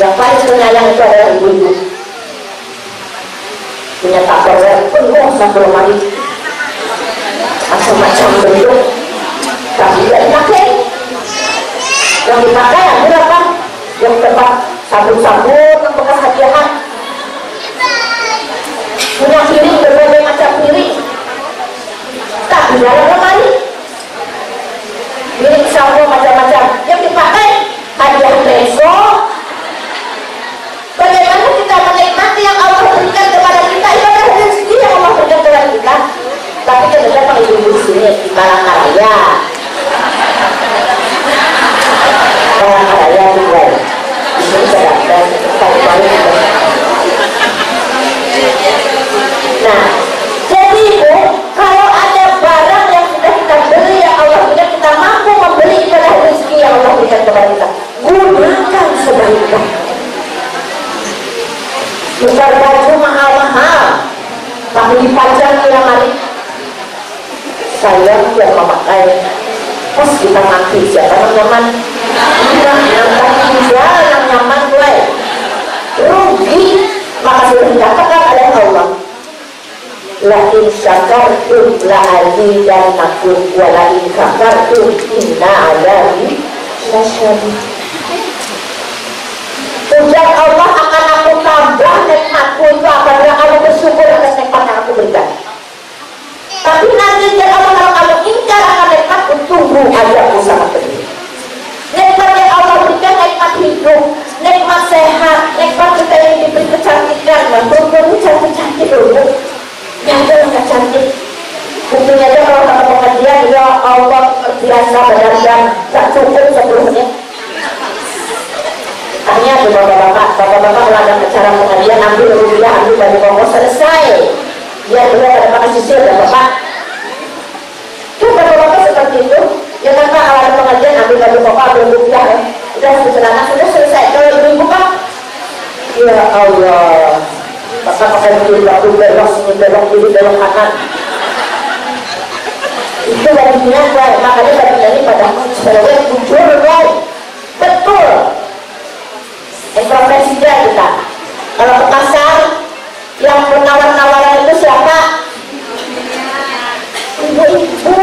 Yang paling penyayang itu adalah ibu-ibu. Punya tupperware penuh sampai lemari, macam-macam bentuk, tapi tidak dipakai. Yang dipakai yang berapa? Yang tempat sabun-sabun, bekas hadiahan. Punya piring berbagai macam piring, tak di dalam lemari. Piring sabun macam-macam yang dipakai hadiah reso. Bagaimana kita menikmati yang Allah berikan kepada kita? Itu adalah rezeki yang Allah berikan kepada kita. tukar baju mahal-mahal, tapi dipajang yang hari. Saya yang memakai pas kita mati siapa yang nyaman? Yang nyaman mulai rugi, maka sudah dikatakan oleh Allah, la in syakartum la azidannakum wa la in kafartum inna adzabi lasyadid. Ujar Allah, akan aku tambah nikmatku itu apabila kamu bersyukur atas nikmat yang aku berikan. Tapi nanti ujar Allah, kalau kamu ingkar akan nikmatku, tunggu aja aku sangat pedih. Nikmat yang Allah berikan, nikmat hidup, nikmat sehat, nikmat kita yang diberi kecantikan. Nah, ini cantik-cantik dulu. Yang ada yang gak cantik. Buktinya aja kalau kata pengajian, ya Allah biasa badan gak cukup 10 menit. Tanya tuh bapak-bapak kalau ada acara pengajian, ambil rupiah, ambil baju koko, selesai. Dia dulu ada makan sisir ya bapak. Itu bapak-bapak seperti itu. Ya kan Pak, kalau ada pengajian, ambil baju koko, ambil rupiah ya. Udah celana, sudah selesai. Kalau ibu-ibu Pak, ya Allah, bapak pakai baju baju belok sini, belok kiri, belok kanan. Itu bajunya baik, makanya bajunya ini pada cewek bujur baik. Betul. Profesi dia kita. Kalau ke pasar yang penawar-nawaran itu siapa? Ibu-ibu.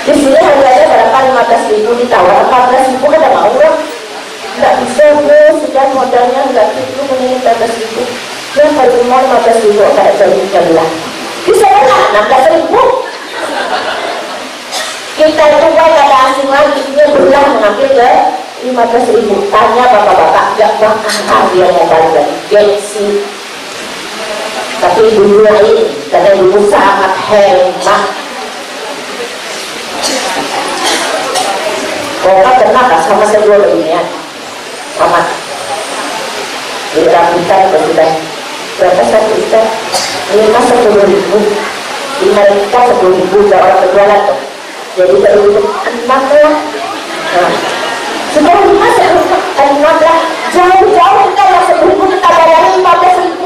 Di sini harganya berapa? 15.000 ditawar 14.000 kan ada mau dong? Nggak bisa bu, sudah modalnya nggak gitu, mending 15.000. Ya kalau mau 15.000 kayak jadinya belah. Bisa kan? 16.000. Kita itu kan ada asing lagi, dia berulang mengambil ke 15.000. Tanya bapak-bapak, gak bakal dia yang balik gengsi. Tapi dulu ini, karena dulu sangat hemat. Bapak pernah gak sama sebuah beginian? Sama dirapikan kemudian berapa satu juta? 10.000. Di mereka 10.000 ke orang berjualan tuh. Jadi terhitung 6 lah. Nah, sudah 5 6 lah. Jauh-jauh kita yang 10.000 kita bayarin 15.000.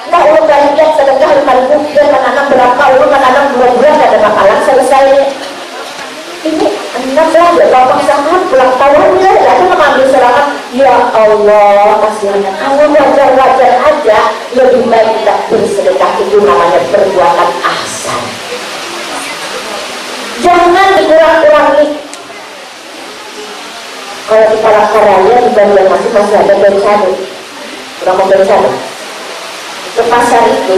Nah, ulun bagian sedekah 5.000 dia menanam berapa? Ulun menanam 2 bulan ada bakalan selesai. Ini 6 lah, ya bapak sangat pulang tahun ya, lalu mengambil serangan. Ya Allah, kasihannya kamu wajar-wajar aja. Lebih baik kita bersedekah, itu namanya perbuatan ahsan. Jangan dikurang-kurangi. Kalau di Palangkaraya di Banjar masih ada bencana, kurang bencana. Ke pasar itu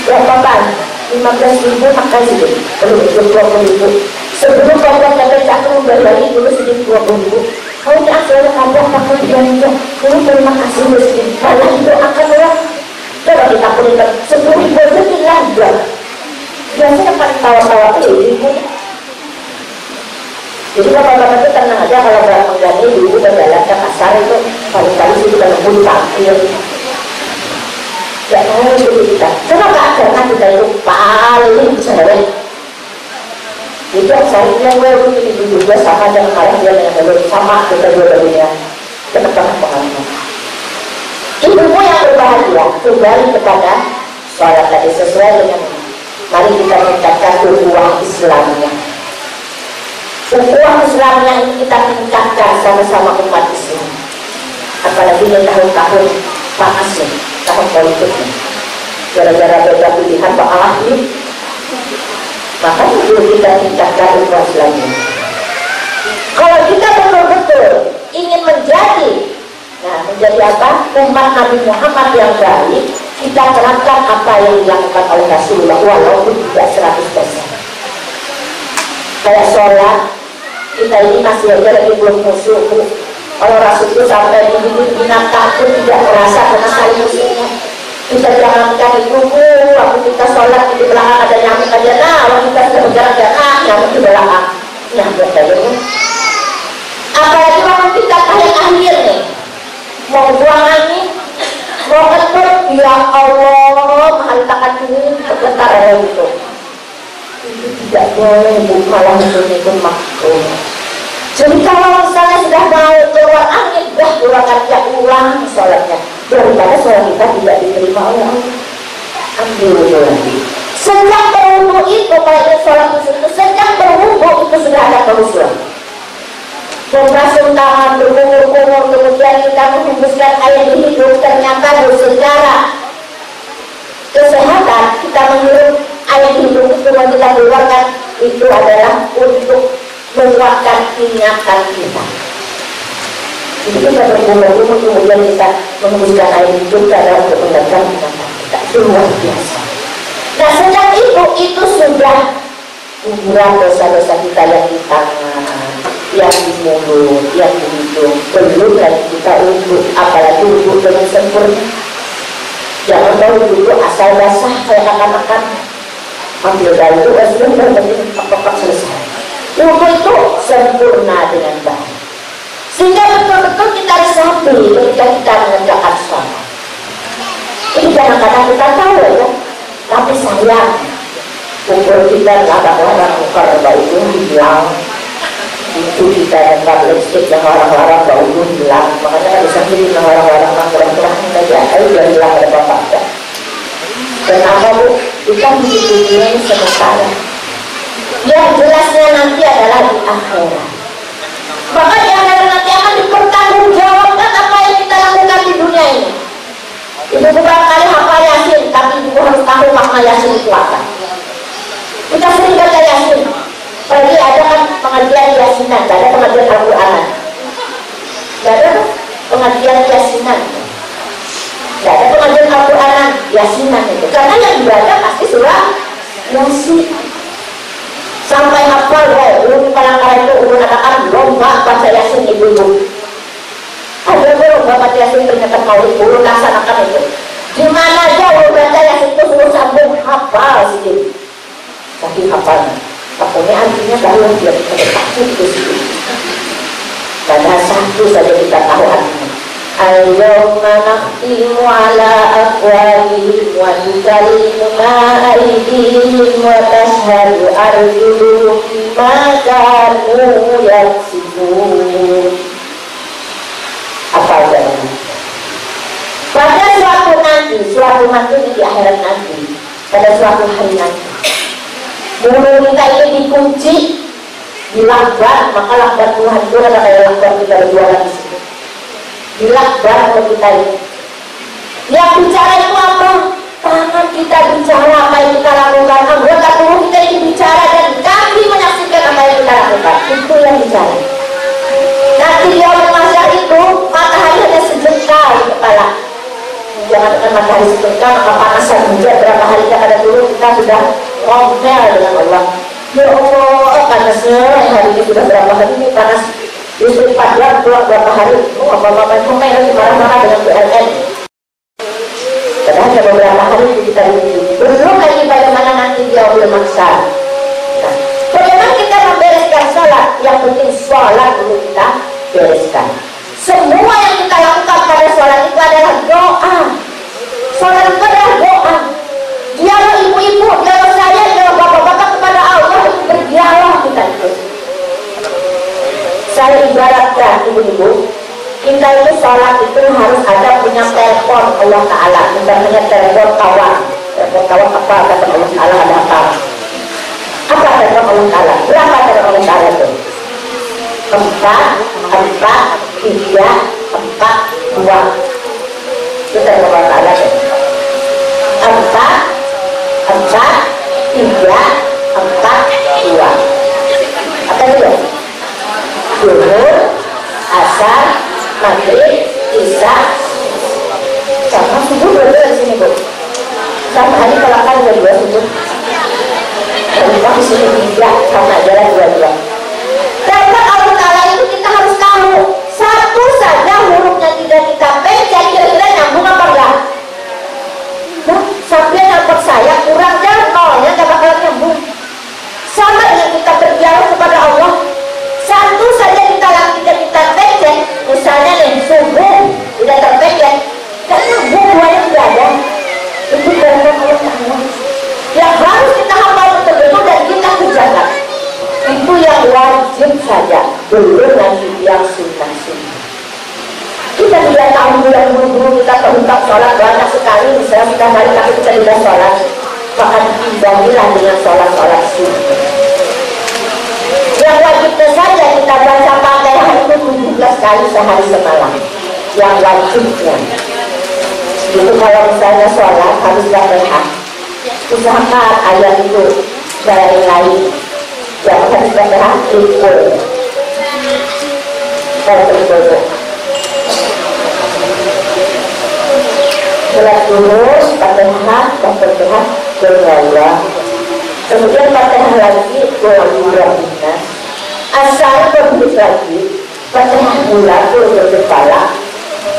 berapa kan? 15.000 makan sedikit, perlu 20.000. Sebelum kompor pecah kamu berbagi dulu sedikit 20.000. Kalau di asalnya kamu pakai belanja, kamu terima kasih sedikit. Karena itu akan orang coba kita punya 10.000 aja hilang. Biasanya paling tawa-tawa itu ibu. Jadi bapak-bapak itu tenang aja kalau barang menggani ibu berjalan ke pasar itu paling-kali sih kita ngebut takdir. Gak mau itu kita. Coba gak karena kita itu paling cewek. Itu saya bilang gue itu juga sama dengan malah dia dengan gue sama kita juga dunia. Kenapa pengalaman? Ibumu yang berbahagia kembali kepada sholat tadi sesuai dengan. Mari kita meningkatkan ukhuwah Islamnya. Ukhuwah Islam yang kita tingkatkan sama-sama umat Islam. Apalagi di tahun-tahun panas nih, tahun politik nih. Gara-gara beda pilihan Pak Ahli, maka perlu kita tingkatkan ukhuwah Islamnya. Kalau kita betul-betul ingin menjadi apa? Umat Nabi Muhammad yang baik, kita terapkan apa yang dilakukan oleh Rasulullah walaupun tidak 100%. Kayak sholat, kita ini masih aja lagi belum musuh. Kalau Rasul itu sampai di binatang pun tidak merasa karena saling musuhnya. Kita jangankan itu, waktu kita sholat di belakang ada nyamuk aja, nah waktu kita sudah berjalan nyamuk di belakang, nyamuk aja. Apalagi waktu kita kayak akhir nih, mau buang angin, mau ketuk, ya Allah, menghantarkan ini bergetar itu. Itu tidak boleh, malah itu makruh. Jadi kalau misalnya sudah mau keluar angin, dah keluarkan dia ulang sholatnya. daripada sholat kita tidak diterima oleh Allah. Ambil wudhu lagi. Sejak berwudhu itu, kalau itu sholat itu, sejak berwudhu itu sudah ada kehusuan. Membasuh tangan, berkumur-kumur, kemudian kita menghembuskan air di hidung, ternyata secara kesehatan kita menghirup air di hidung itu kita keluarkan, itu adalah untuk menguatkan ingatan kita. Jadi kita berkumur-kumur, kemudian kita menghembuskan air di hidung adalah untuk menguatkan ingatan kita. Itu luar biasa. Nah sejak itu sudah ukuran dosa-dosa kita yang di tangan, yang di mulut, yang di hidung. Belum lagi kita uduk, apalagi uduk dengan sempurna. Jangan tahu uduk asal basah kayak akan-akan ambil dari itu, sudah apakah selesai. Uduk itu sempurna dengan baik, sehingga betul-betul kita resapi ketika kita mengerjakan sholat. Ini kadang-kadang kita tahu ya, tapi sayang umur kita larang-larang bukan bau hilang. Itu kita dapat lipstick yang larang-larang bau hilang. Makanya kan bisa pilih yang larang-larang kurang-kurang saja. Ayo biar hilang ada bapak. Dan apa bu? Kita hidup dunia ini sementara. Yang jelasnya nanti adalah di akhirat. Maka di akhirat nanti akan dipertanggungjawabkan apa yang kita lakukan di dunia ini. Itu bukan kali hafal Yasin, tapi ibu harus tahu makna Yasin itu apa. Kita sering baca Yasin. Pergi ada kan pengajian Yasinan, ada pengajian Al-Qur'anan. Ada pengajian Yasinan. Ada pengajian Al-Qur'anan Yasinan itu. Karena yang dibaca pasti surah Yasin. Sampai hafal ya, ulun Palangkaraya itu ulun adakan lomba baca Yasin ibu-ibu. Ada lomba baca Yasin ternyata maulid ulun laksanakan itu. Dimana aja ulun baca Yasin itu suruh sambung hafal sedikit. Tapi hafalnya. Pokoknya artinya kalau dia takut itu sih. Karena satu saja kita tahu artinya. Al-yawma nakhtimu ala afwahihim wa tukallimuna aydihim wa tashhadu arjuluhum bima kanu yaksibun. Apa artinya? Pada suatu nanti di akhirat nanti, pada suatu hari nanti. Mulut kita ini dikunci, dilakban, maka lakban Tuhan itu adalah kayak lakban kita berdua di sini. Dilakban mulut kita ini. Yang bicara itu apa? Tangan kita bicara apa yang kita lakukan, anggota tubuh kita ini bicara dan kaki menyaksikan apa yang kita lakukan. Itu yang bicara. Nanti di awal masa itu matahari hanya sejengkal di kepala. Jangan dengan matahari sejengkal, maka panasan hujan berapa hari kita ada dulu kita sudah ngomel dengan Allah. Ya Allah, panasnya hari ini sudah berapa hari ini panas. Justru 4 jam pulang berapa hari. Apa-apa ngomel lagi marah-marah dengan BLN. Padahal ada beberapa hari kita ini. Belum lagi bagaimana nanti dia ambil maksa. Nah, bagaimana kita membereskan sholat? Yang penting sholat dulu kita bereskan. Semua yang kita lakukan pada sholat itu adalah doa. Sholat itu adalah doa. Dialog ibu-ibu, dialog saya, dialog bapak-bapak kepada Allah, berdialog kita itu. Saya ibaratkan ibu-ibu, kita itu sholat itu harus ada punya telepon Allah Ta'ala, bukan hanya telepon kawan. Telepon kawan apa kata Allah Ta'ala ada apa? Apa telepon Allah Ta'ala? Berapa telepon Allah Ta'ala itu? 4, 3, 4, 2. Itu telepon Allah Ta'ala itu. 4, 3, 4, 2. Apa itu? Zuhur, asar, maghrib, isya, sama subuh dua-dua di sini bu. Sama hari kalau kan dua-dua subuh. Kalau di sini 3 sama jalan dua-dua. Karena Allah Ta'ala itu kita harus tahu satu saja hurufnya tidak kita baca kira-kira nyambung apa enggak? Nah, sampai nampak saya kurang dan nolnya gak bakalan nyambung. Sama dengan kita berdialog kepada Allah. Satu saja kita lakukan kita pecek, misalnya nih subuh tidak terpecek, kan nyambung duanya tidak ada. Itu karena Allah Ta'ala yang harus kita hafal betul-betul dan kita kerjakan. Itu yang buru-buru kita terungkap sholat banyak sekali, misalnya sudah balik tapi kita tidak sholat, maka diimbangilah dengan sholat-sholat sunnah. Yang wajibnya saja kita baca Fatihah itu 17 kali sehari semalam. Yang wajibnya itu kalau misalnya sholat harus Fatihah, usahakan ayat itu dari lain yang harus Fatihah tripul. Sholat dulu, Fatihah, berdoa. Kemudian Fatihah lagi, doa asal berbunyi lagi, Fatihah bulat, berkepala,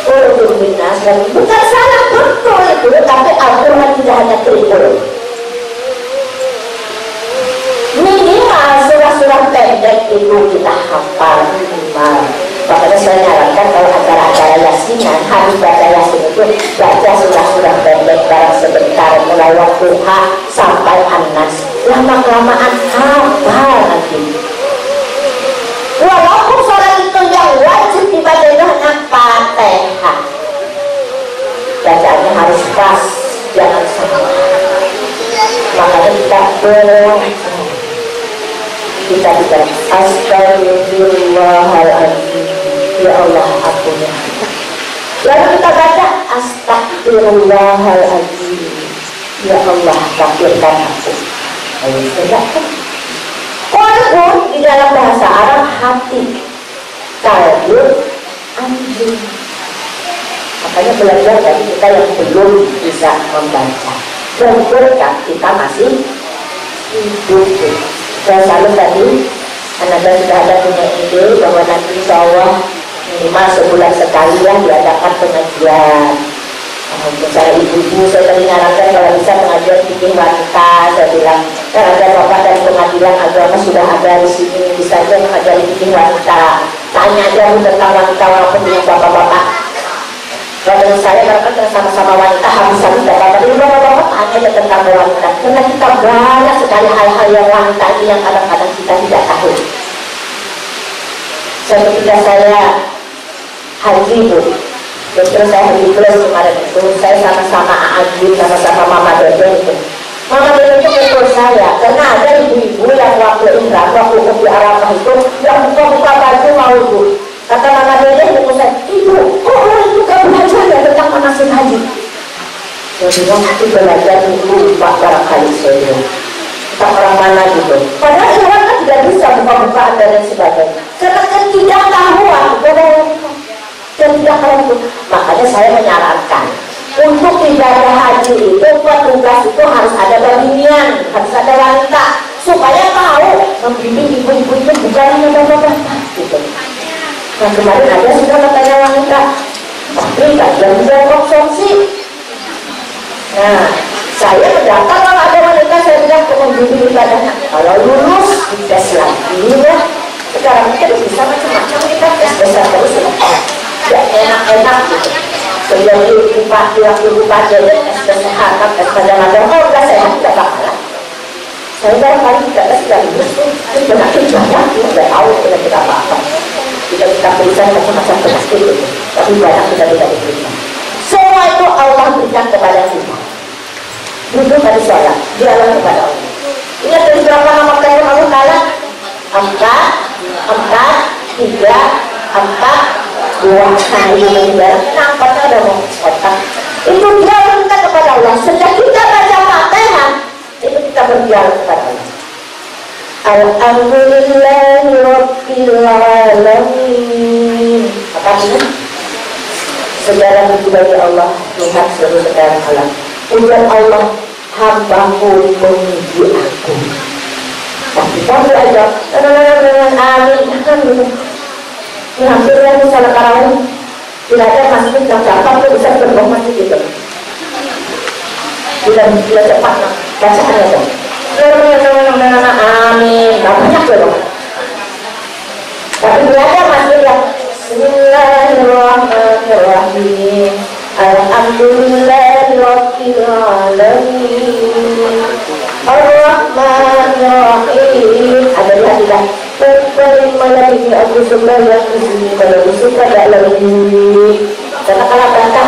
berminas, dan bukan salah betul itu, tapi Al-Quran tidak hanya tripul. Minimal surah-surah pendek itu kita hafal minimal. Makanya saya nyarankan kalau acara-acara yasinan harus baca yasin itu baca surah-surah pendek barang sebentar mulai waktu sampai An-Nas. Lama-kelamaan hafal nanti. Walaupun sholat itu yang wajib dibaca itu hanya Fatihah, bacaannya harus pas, jangan salah. Makanya kita berdoa. Kita bicara Astagfirullahaladzim, ya Allah ampuni. Lalu kita baca Astagfirullahaladzim, ya Allah kafirkan aku. Ayo tegakkan. Walaupun di dalam bahasa Arab hati, kalbu, anjing. Makanya belajar dari kita yang belum bisa membaca. Berkat kita masih hidup. Saya selalu tadi, Anda sudah ada punya ide bahwa nanti insya Allah minimal sebulan sekali ya diadakan pengajian. Misalnya ibu-ibu, saya tadi nyarankan kalau bisa pengajian bikin wanita. Saya bilang, kan ada bapak dari pengadilan agama sudah ada di sini, bisa aja mengajar bikin wanita. Tanya aja tentang wanita walaupun dengan bapak-bapak. Kalau dengan saya, karena kan sama-sama wanita habis-habis dapat. Tapi bapak-bapak tanya tentang wanita. Karena kita banyak sekali hal-hal yang wanita ini yang kadang-kadang kita tidak tahu. Ketika saya haji bu, terus saya haji plus kemarin itu, saya sama-sama Aagil, sama-sama Mama Dede itu. Mama Dede itu betul saya, karena ada ibu-ibu yang waktu Imran, waktu di Arafah itu, yang buka-buka baju mau bu. Kata Mama Dede itu saya, ibu, kok orang itu gak belajar ya tentang manasik haji? Saya bilang, aku belajar dulu, Pak, barangkali saya. Entah orang mana gitu. Padahal Iwan kan tidak bisa buka-bukaan dan sebagainya. Karena ketidaktahuan, ketidaktahuan itu. Makanya saya menyarankan, untuk ibadah haji itu, petugas itu harus ada babinian, harus ada wanita, supaya tahu membimbing ibu-ibu itu bukan hanya bapak-bapak gitu. Nah kemarin ada sudah katanya wanita, tapi kajian juga konsumsi. Nah saya mendaftar kalau ada wanita, saya bilang ke membimbing ibadahnya. Kalau lulus tes lagi ya. Sekarang kita bisa macam-macam, kita tes besar terus ya enak-enak gitu. Sebelum ibu jadi tes kesehatan, tes padang-padang, kalau udah sehat tidak bakalan. Saya barangkali tidak tes tidak lulus tuh, penyakit banyak, tidak tahu kita apa-apa. Kita berikan macam-macam penyakit itu, tapi banyak kita tidak diberikan. Semua itu Allah berikan kepada kita. Duduk pada sholat, dialog kepada Allah. Ingat dari berapa nama kalian Allah Ta'ala? 4, 3, 4, 2. Nah ini meninggal, nampaknya ada mau kotak. Itu dialog kita kepada Allah. Sejak kita baca Fatihah, itu kita berdialog kepada Allah. Alhamdulillahi Rabbil Alamin. Apa ini? Segala puji bagi Allah, Tuhan seluruh segala alam. Ujian Allah, hamba-Mu memuji aku. Tapi kami aja, amin. Ini hampirnya ini salah tarawih. Tidak ada masjid yang gampang itu bisa berbohong masjid itu. Bila cepat, bacaannya itu. Amin. Gak banyak loh. Tapi tidak ada masjid yang Bismillahirrahmanirrahim. Alhamdulillahirabbil alamin. Ar-Rahmanir-Rahim. Ada tidak? Bagaimana ini aku suka yang di sini, kalau suka tak lagi. Karena kalau berangkat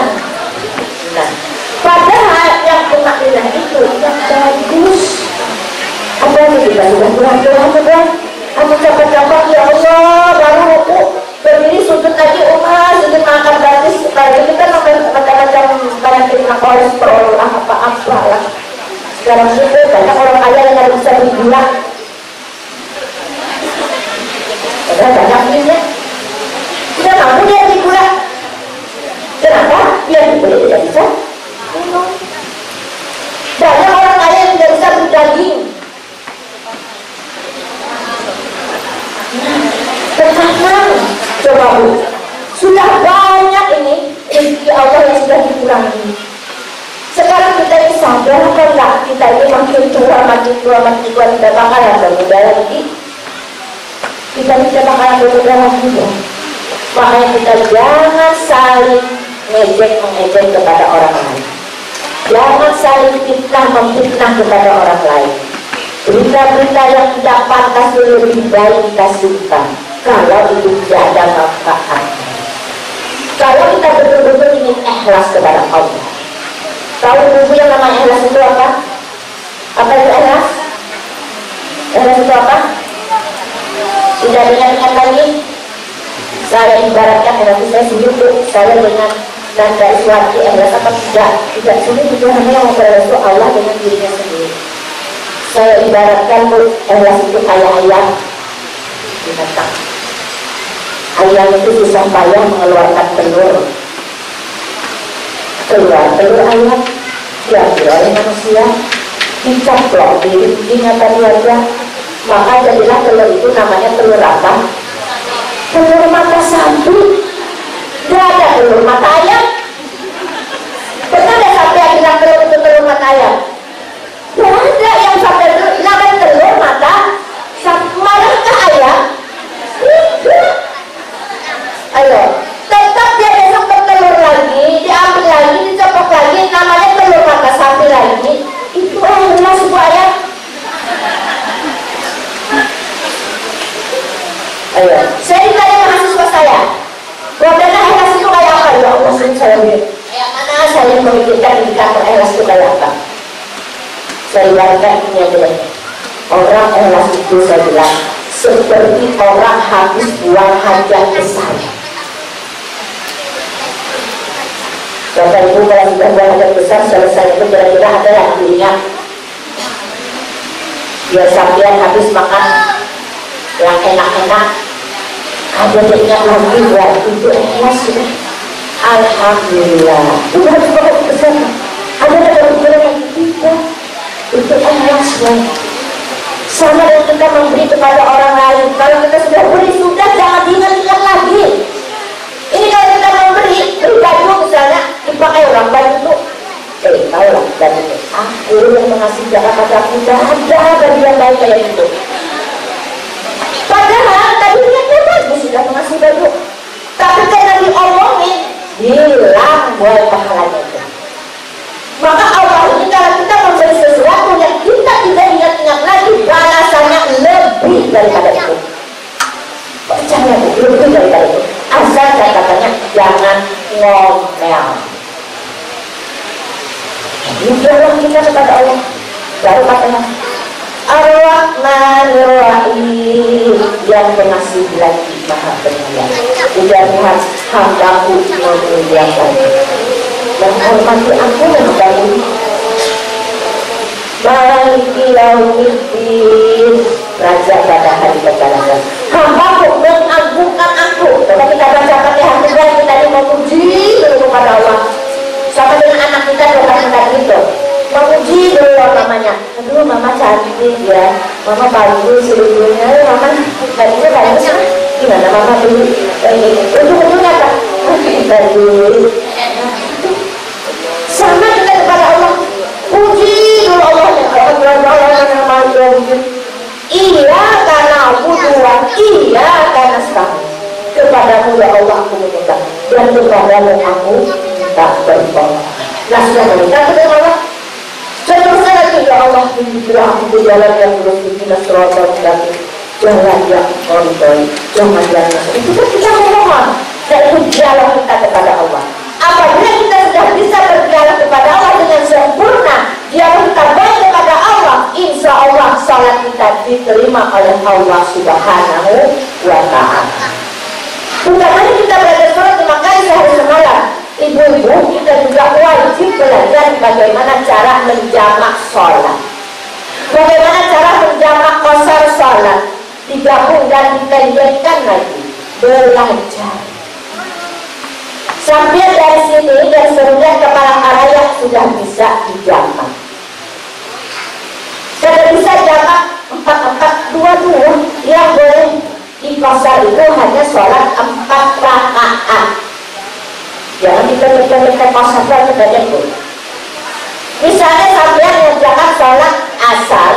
tidak bakalan bermudah lagi. Kita tidak bakalan bermudah lagi ya. Makanya kita jangan saling ngejek-mengejek kepada orang lain. Jangan saling fitnah-memfitnah kepada orang lain. Berita-berita yang tidak pantas lebih baik kita simpan kalau itu tidak ada manfaat. Kalau kita betul-betul ingin ikhlas kepada Allah. Tahu buku yang namanya ikhlas itu apa? Apa itu ikhlas? Ikhlas itu apa? Tidak ingat-ingat lagi. Saya ibaratkan ikhlas saya sendiri, saya dengan tanda suatu ikhlas apa tidak sulit itu hanya yang memperoleh Allah dengan dirinya sendiri. Saya ibaratkan ikhlas itu kayak ayam binatang. Ayam itu susah payah mengeluarkan telur ayam diambil oleh manusia, dicaplok di ingatan wajah, maka jadilah telur itu namanya telur apa? Telur mata sapi. Tidak ada telur mata ayam. Betul ada sampai yang bilang telur itu telur mata ayam? Tidak ada yang sampai namanya telur mata sapi. Malahkah ayam? Tidak. Ayo, tetap dia besok bertelur lagi, diambil lagi, dicopok lagi, namanya telur mata sapi lagi. Itu adalah sebuah ayam. Ayo, saya ditanya mahasiswa saya, modelnya ikhlas itu kayak apa? Ya Allah, saya lihat. Kayak mana saya memikirkan indikator ikhlas itu kayak apa? Saya ibaratkan ini adalah orang ikhlas itu saya bilang seperti orang habis buang hajat besar. Bapak Ibu kalau sudah buang hajat besar selesai itu kira-kira ada yang diingat. Ya sampai habis makan yang enak-enak, ada yang ingat lagi buat itu ikhlas ya. Alhamdulillah. Bukan cuma besar. Ada yang berpikiran kita itu ikhlas ya. Sama dengan kita memberi kepada orang lain. Kalau kita sudah beri, sudah jangan diingat-ingat lagi. Ini kalau kita memberi, beri baju misalnya, dipakai orang baju itu, tahu lah baju itu. Aku yang mengasih jarak padaku, tidak ada bagi yang baik kayak itu. Padahal tadi niatnya bagus sudah mengasih baju, tapi karena diomongin, hilang buat pahalanya itu. Maka Allah ini kalau kita memberi sesuatu yang kita tidak ingat-ingat lagi, balasannya lebih daripada itu. Percaya lebih daripada itu. Asal kata-katanya jangan ngomel. Hiduplah kita kepada Allah. Baru katanya Ar-Rahmanir-Rahim, yang pengasih lagi maha penyayang. Tidak lihat hambaku memuliakan, menghormati aku dan kamu. Maliki yaumiddin, raja pada hari pembalasan. Hambaku mengagungkan aku. Kalau kita baca Fatihah kita tadi memuji dulu kepada Allah. Sama dengan anak kita doa gitu. Memuji dulu namanya. Aduh mama cantik ya, mama bagus seluruhnya, mama bajunya bagus kan? Gimana mama dulu? Ujung-ujung apa? Bagus. Sama kita kepada Allah. Puji dulu Allah yang iya karena aku Tuhan, iya karena setahu. Kepadamu ya Allah aku meminta, dan kepadamu aku tak berbohong. Nah sudah meminta kepada Allah. Seterusnya lagi ya Allah, tunjuklah aku ke jalan yang lurus, tunjuklah serobot kami, jalan yang koridor, jangan yang itu kan kita memohon. Dan itu dialog kita kepada Allah. Apabila kita sudah bisa berdialog kepada Allah dengan sempurna, dialog kita baik kepada Allah, insya Allah salat kita diterima oleh Allah Subhanahu wa Ta'ala. Bukan hanya kita belajar sholat 5 kali sehari semalam, ibu-ibu kita juga wajib belajar bagaimana cara menjamak sholat, bagaimana cara menjamak qasar sholat, digabung dan dipendekkan lagi, belajar. Sampai dari sini dan serunya kepala araya sudah bisa dijamak. Sudah bisa jamak 4-4-2-2 yang boleh di qasar itu hanya sholat 4 rakaat. Jangan kita qasar saja pun. Misalnya sampai mengerjakan sholat asar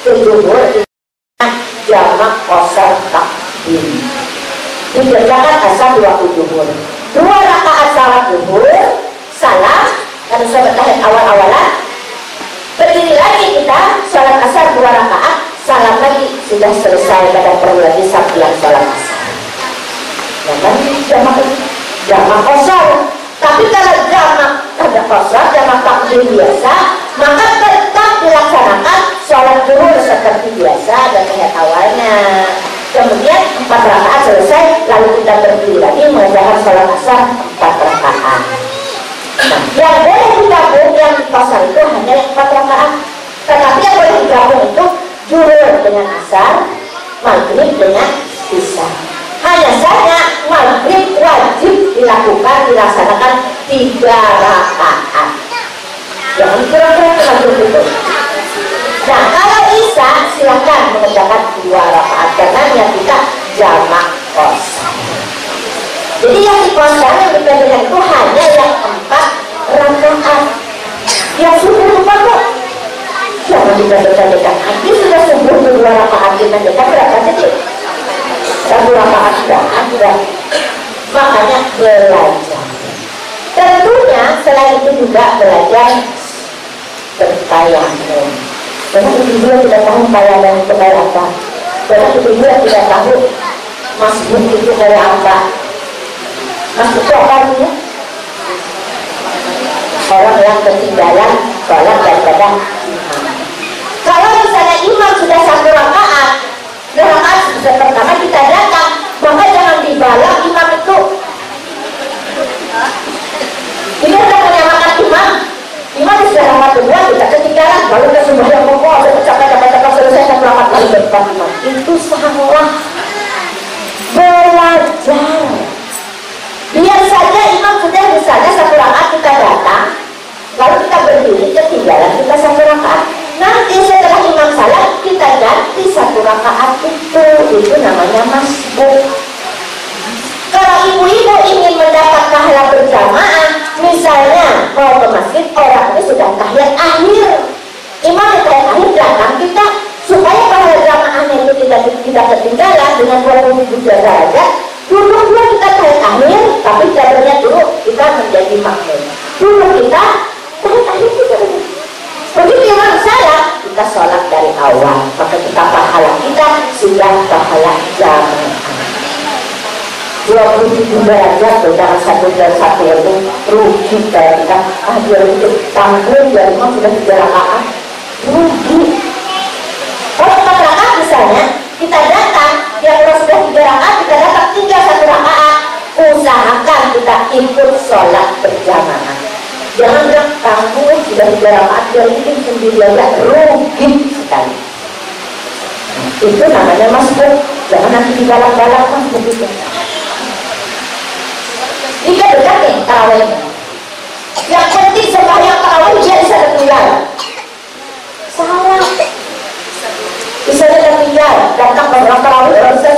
zuhur jamak qasar takdim. Dikerjakan asar 2 waktu zuhur. 2 rakaat salat zuhur, salam, karena sahabat tahiyat awal-awalan. Berdiri lagi kita, salat asar 2 rakaat, salam lagi, sudah selesai, pada perlu lagi sambilan salat asar. Nah, jamak qasar. Tapi kalau jamak ada qasar, jamak takdim biasa, maka tetap dilaksanakan sholat zuhur seperti biasa dan tahiyat awalnya. Kemudian 4 rakaat selesai, lalu kita berdiri lagi mengerjakan sholat asar 4 rakaat. Nah, yang boleh digabung yang qasar itu hanya yang 4 rakaat. Tetapi yang boleh digabung itu zuhur dengan asar, maghrib dengan isya. Hanya saja maghrib wajib dilaksanakan 3 rakaat. Jangan kira-kira terlalu itu. Nah, kalau isya silakan mengerjakan 2 rakaat karena niat kita jamak qasar. Jadi yang di qasar yang dipendekkan itu hanya yang 4 rakaat. Yang subuh lupa kok. Jangan dipendekkan. Ini sudah subuh 2 rakaat dipendekkan berapa jadi? 1 rakaat sudah ada. Makanya belajar. Tentunya selain itu juga belajar bertayamum. Karena itu juga tidak tahu tayamum itu kayak apa. Karena itu juga tidak tahu masbuk itu kayak apa. Masbuk itu apa artinya? Orang yang ketinggalan sholat daripada imam. Kalau misalnya imam sudah 1 rakaat, rakaat pertama kita datang, maka jangan dibalas imam itu. Kita sudah menyamakan imam sudah rakaat kedua, kita ketinggalan, lalu kita sembahyang pokok, capek-capek selesai 1 rakaat lalu berdepan imam. Itu salah. Belajar. Biar saja imam sudah misalnya 1 rakaat kita datang, lalu kita berdiri ketinggalan kita 1 rakaat. Nanti setelah imam salam kita ganti 1 rakaat itu namanya masbuk. Kalau ibu-ibu ingin mendapat pahala berjamaah, misalnya mau ke masjid, orang ini sudah tahiyat akhir, imam tahiyat akhir datang kita, supaya pahala jamaahnya itu tidak ketinggalan dengan 27 derajat. Dulu kita tahiyat akhir, tapi kabarnya dulu kita menjadi makmum. Dulu kita tahiyat akhir juga. Begitu imam salam, kita sholat dari awal, maka kita pahala kita sudah pahala jamaah. 27 derajat dengan 1 dan 1 itu rugi kayak kita. Dia itu tanggung dari imam sudah 3 rakaat, rugi. Kalau 4 rakaat misalnya kita datang, yang sudah 3 rakaat kita datang tinggal 1 rakaat, usahakan kita ikut sholat berjamaah. Jangan bilang kamu sudah 3 rakaat dari itu sendirian, rugi sekali. Itu namanya masbuk. Jangan nanti dibalak-balak masbuk itu. Jika dekat nih tarawihnya, yang penting sembahyang tarawih dia bisa tertinggal. Salah. Bisa tertinggal. Datang beberapa tarawih orang bisa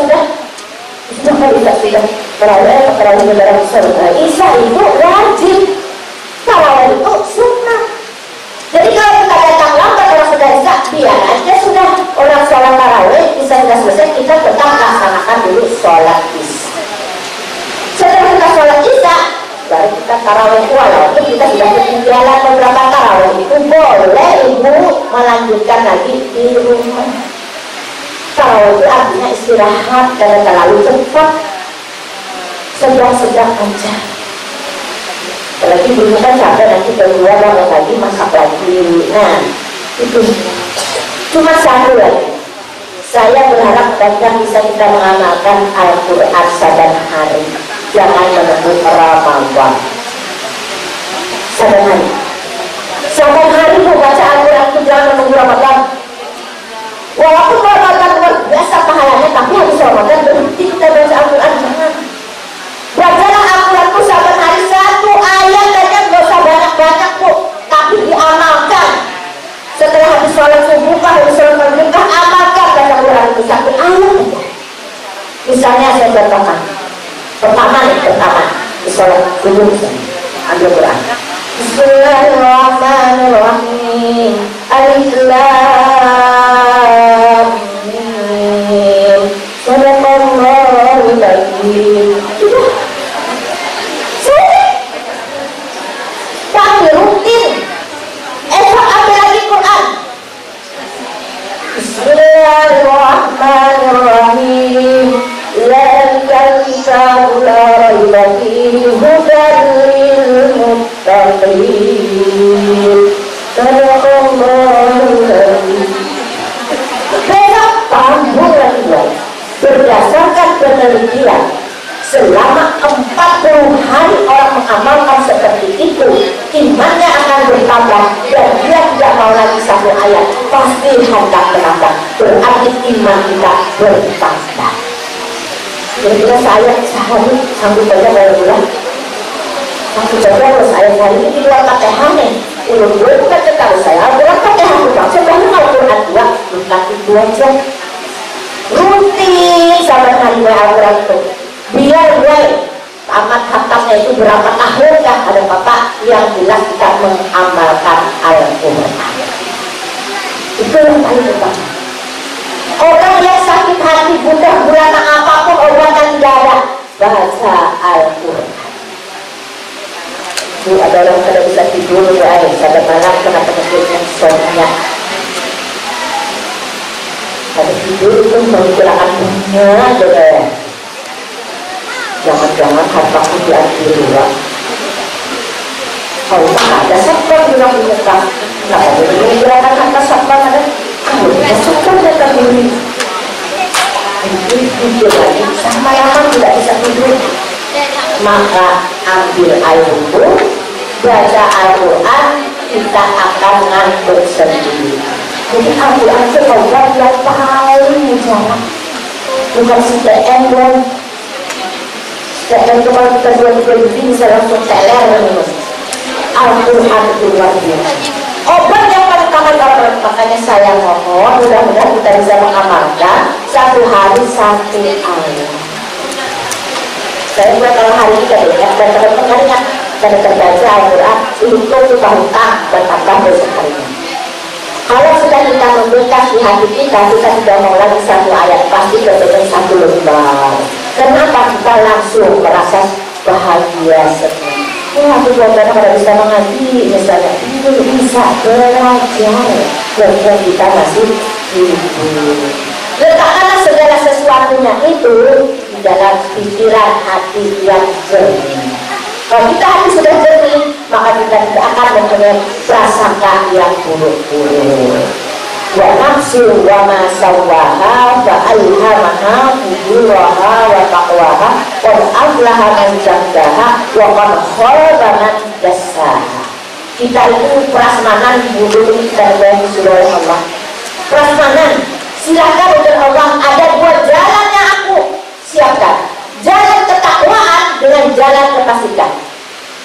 sudah tarawih beneran surga. Isya itu wajib. Tarawih itu sunnah. Jadi kalau kita datang lambat orang sudah isya, biar aja sudah orang sholat tarawih bisa sudah selesai, kita tetap laksanakan dulu sholat isya. Setelah kita sholat isya, baru kita tarawih. Walaupun kita sudah ketinggalan beberapa tarawih, itu boleh ibu melanjutkan lagi di rumah. Tarawih itu artinya istirahat karena terlalu cepat, sedang-sedang aja. Apalagi dulu kan sampai nanti keluar bangun lagi, masak lagi. Nah, itu cuma 1 lagi. Saya berharap banyak bisa kita mengamalkan Al-Quran saban hari. Jangan menunggu Ramadan. Saban hari membaca Al-Quran itu jangan menunggu Ramadan. Walaupun Ramadan luar biasa pahalanya, tapi habis Ramadan berhenti kita baca Al-Quran. Jangan. Bacalah Al-Quran itu saban hari 1 ayat saja, nggak usah banyak-banyak Bu, tapi diamalkan. Setelah habis sholat subuh, habis sholat maghrib, amalkan baca Al-Quran itu 1 ayat. Misalnya saya contohkan. Pertama di sholat subuh ambil Quran. Bismillahirrahmanirrahim. Alif Lam mustaqim. Berdasarkan penelitian, selama 40 hari orang mengamalkan seperti itu, imannya akan bertambah dan dia tidak mau lagi satu ayat, pasti hendak menambah. Berarti iman kita bertambah. Kira-kira saya sanggup baca bulan. Aku coba terus ayat hari ini di luar Fatihah nih. Ulun gue bukan cekal saya, luar Fatihah bukan. Sebenarnya kalau Quran 2, bukan itu aja. Rutin sampai hari Al-Quran itu. Biar gue amat hatamnya itu berapa tahun kah ada bapak yang jelas kita mengamalkan Al-Quran. Itu yang paling utama. Orang yang sakit hati butuh gulana apapun obatan tidak ada, baca Al-Quran. Bu, ada orang kada bisa tidur pada malam kena penyakit insomnia. Pada tidur itu menggerakkan dunia aja deh. Jangan-jangan hartaku diambil dua. Kalau ada siapa bilang di muka, kenapa boleh menggerakkan harta siapa ada? Kamu tidak suka mereka dulu. Itu tidur lagi, sama yang tidak bisa tidur. Maka ambil air wudhu, baca Al-Quran, kita akan ngantuk sendiri. Jadi Al-Quran itu obat yang paling mujarab. Bukan si TM dong. TM itu kalau kita buat begini bisa langsung teler minum. Al-Quran itu luar biasa. Obat yang paling tamat obat. Makanya saya mohon mudah-mudahan kita bisa mengamalkan satu hari satu ayat. Saya buat kalau hari ini kan ya, dan teman-teman ingat dan terbaca Al-Quran untuk kita hutang dan tambah besok harinya. Kalau sudah kita membekas di hati kita sudah mau lagi satu ayat, pasti kepengen satu lembar. Kenapa kita langsung merasa bahagia senang? Aku buat-buat pada bisa mengaji, misalnya itu bisa belajar, dan kita masih hidup. Letakkanlah segala sesuatunya itu di dalam pikiran hati yang jernih. Kalau kita hati sudah jernih, maka kita tidak akan mempunyai prasangka yang buruk-buruk. Wa nafsu wa ma sawwaha fa alhamaha fujuraha wa taqwaha qad aflaha man zakkaha wa qad khaba man dassaha. Kita itu prasmanan dulu kita dari surah Allah. Prasmanan, silakan untuk Allah, ada dua jalannya aku siapkan. Jalan ketakwaan dengan jalan kefasikan.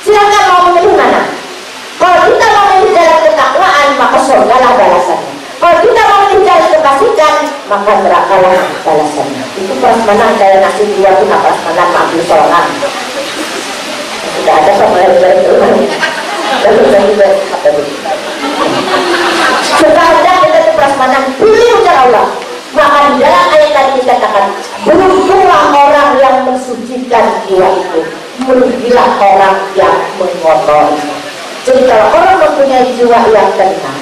Silakan mau memilih mana? Kalau kita mau memilih jalan ketakwaan, maka surgalah balasannya. Kalau kita mau memilih jalan kefasikan, maka nerakalah balasannya. Itu prasmanan kayak nasi dua itu prasmanan maafin sholat. Tidak ada pembelajaran rumah. Lalu apa itu? Sebaliknya kita itu prasmanan pilih ujar Allah. Maka di dalam ayat tadi dikatakan, beruntunglah orang yang mensucikan jiwa itu, merugilah orang yang mengotori. Jadi kalau orang mempunyai jiwa yang tenang,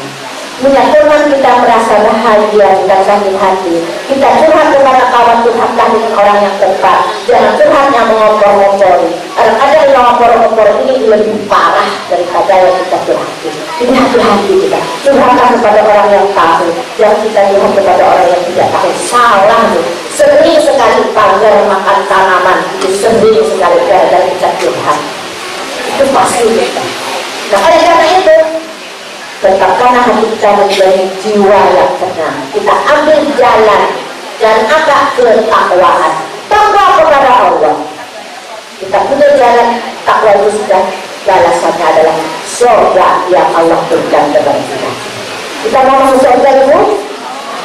punya teman, kita merasa bahagia dan sakit hati, kita curhat kepada kawan, curhatkan dengan orang yang tepat, jangan curhat yang mengompor-ngompori. Kadang-kadang yang mengompor-ngompor ini lebih parah daripada yang kita curhati. Ini hati-hati kita curhatkan kepada orang yang tahu, jangan kita curhat kepada orang yang tidak tahu. Salah nih, sering sekali pagar makan tanaman, itu sering sekali gara-gara kita curhat. Itu pasti kita. Nah, oleh karena itu, tetapkanlah hati kita menjadi jiwa yang tenang. Kita ambil jalan dan agak ketakwaan, takwa kepada Allah. Kita punya jalan takwa itu sudah balasannya adalah surga yang Allah berikan kepada kita. Kita mau masuk surga itu?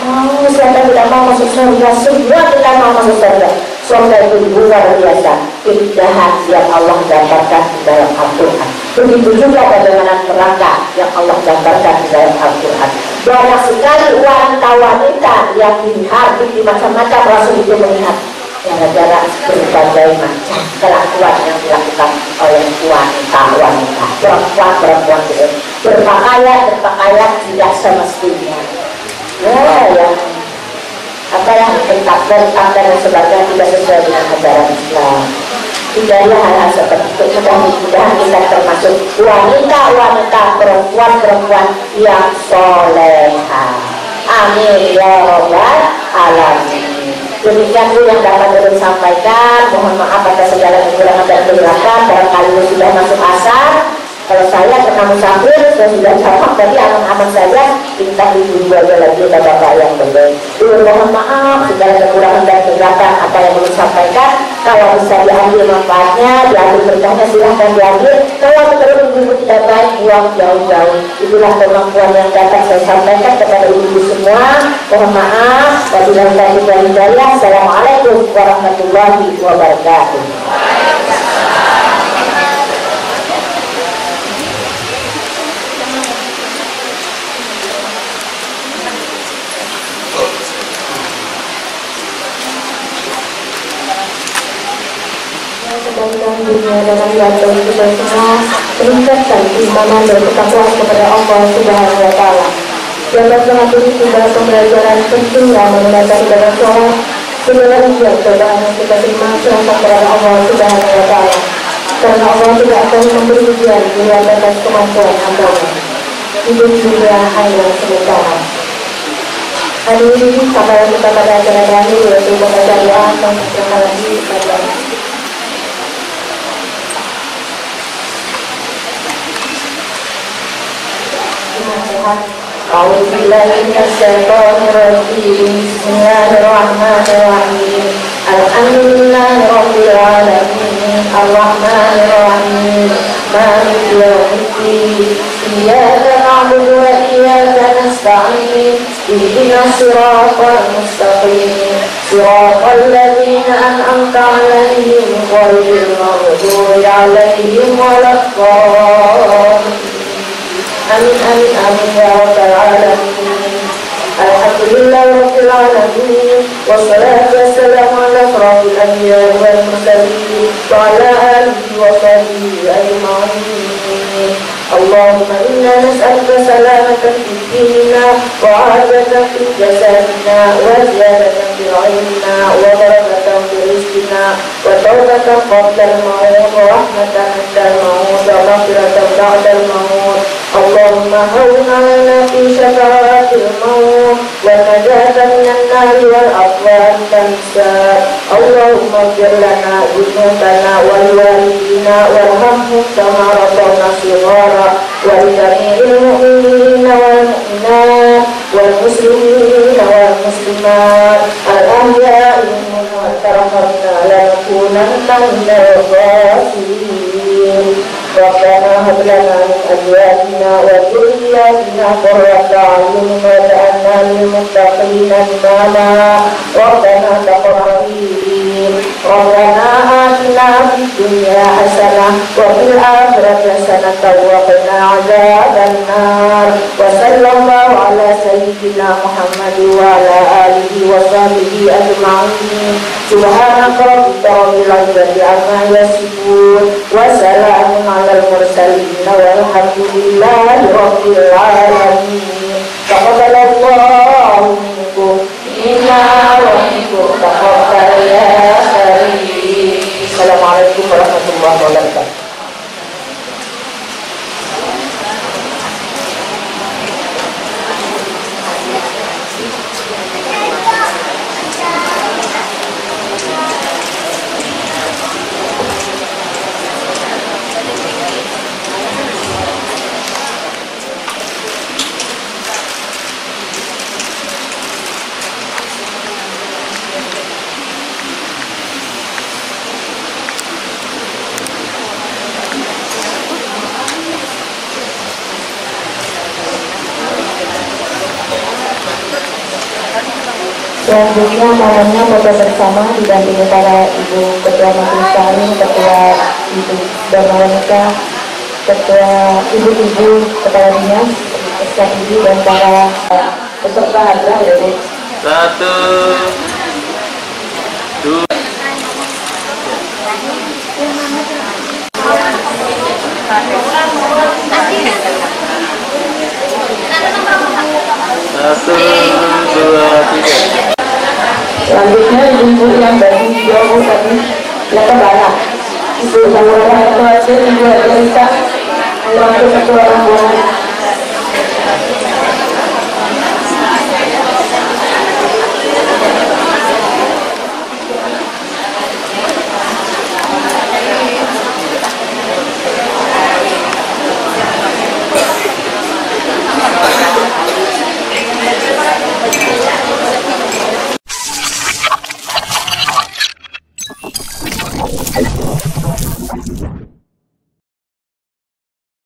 Mau, siapa tidak mau masuk surga? Semua kita mau masuk surga. Surga itu luar biasa, keindahan yang Allah gambarkan di dalam Al-Quran. Begitu juga bagaimana neraka yang Allah gambarkan di dalam Al-Quran. Banyak sekali wanita-wanita yang dilihat di macam-macam rasul itu melihat gara-gara berbagai macam kelakuan yang dilakukan oleh wanita-wanita, perempuan-perempuan itu berpakaian tidak semestinya. Yang apa yang bentak dan sebagainya tidak sesuai dengan ajaran Islam. hindari hal-hal seperti itu. Mudah-mudahan kita termasuk wanita-wanita, perempuan-perempuan yang soleha. Amin ya robbal alamin. Demikian Bu yang dapat saya sampaikan. Mohon maaf atas segala kekurangan dan kegelapan. Barangkali sudah masuk asar. Kalau saya karena musafir, saya sudah jawab tadi aman-aman saja. Minta ibu aja lagi bapak yang boleh. Mohon maaf segala kekurangan dan kegelapan apa yang belum sampaikan. Kalau bisa diambil manfaatnya, diambil berkahnya silahkan diambil. Kalau betul ibu tidak baik, buang jauh-jauh. Itulah kemampuan yang dapat saya sampaikan kepada ibu semua. Mohon maaf. Wabillahi taufiq wal hidayah. Assalamualaikum warahmatullahi wabarakatuh. Kebaikan dunia dan akhirat bagi kita semua, meningkatkan keimanan dan ketakwaan kepada Allah Subhanahu wa Ta'ala. Dapat mengakhiri segala pembelajaran penting yang menggunakan ibadah sholat, segala ujian cobaan yang kita terima serahkan kepada Allah Subhanahu wa Ta'ala. Karena Allah tidak akan memberi ujian di luar batas kemampuan hamba-Nya. Hidup dunia hanya sementara. Hari ini sampai kita pada acara terakhir yaitu membaca doa yang lagi pada A'udzubillahi minasyaitonir rajim. Bismillahirrahmanirrahim. Alhamdulillahirabbil alamin. Arrahmanir rahim. Maliki yaumiddin. Iyyaka na'budu wa iyyaka nasta'in. Ihdinas siratal mustaqim. Siratal ladzina an'amta 'alaihim ghairil maghdubi 'alaihim waladdallin. Amin amin amin ya rabbal alamin. Alhamdulillah rabbil alamin. Wassalatu wassalamu ala asyrafil anbiya'i wal mursalin wa ala alihi wa sahbihi ajma'in. Allahumma inna nas'aluka salamatan fid dinina wa 'afiyatan fid jasadina wa ziyadatan fil 'ilmina wa barakatan fil rizqina wa tawbatan qabla al-maut wa rahmatan 'inda al-maut wa maghfiratan ba'da al-maut. Allahumma hawwin 'alaina fi sakaratil maut wa najatan minan nari wal afwan tansar. Allahumma ighfir lana dhunubana wal walidina warhamhum kama rabbawna shighara wa jami'il mu'minina wal mu'minat wal muslimina wal muslimat al ahya'i minhum wa tarhamna lanakunanna minal khasirin. Rabbana hab lana min azwajina wa dhurriyyatina qurrata a'yunin waj'alna lil muttaqina imama. Rabbana taqabbal Rabbana atina fid dunya hasanah wa fil akhirati hasanah wa qina adzabannar. Wa sallallahu ala sayyidina Muhammad wa ala alihi wa sahbihi ajma'in. Subhanaka rabbil izzati amma yasifun wa salamun alal mursalin walhamdulillahi rabbil alamin. Taqabbalallahu minkum inna wa minkum taqabbal ya karim. Assalamualaikum warahmatullahi wabarakatuh. Selanjutnya malamnya foto bersama didampingi para ibu ketua majelis taklim, ketua ibu dan wanita, ketua ibu-ibu, kepala dinas, SKID dan para peserta hadirah dari 1, 2. Satu, dua, tiga. Selanjutnya ibu yang dari jauh tadi, lepas banyak. Ibu Saudara Ketua Hasil, Ibu Elisa, Wakil Ketua Rombongan.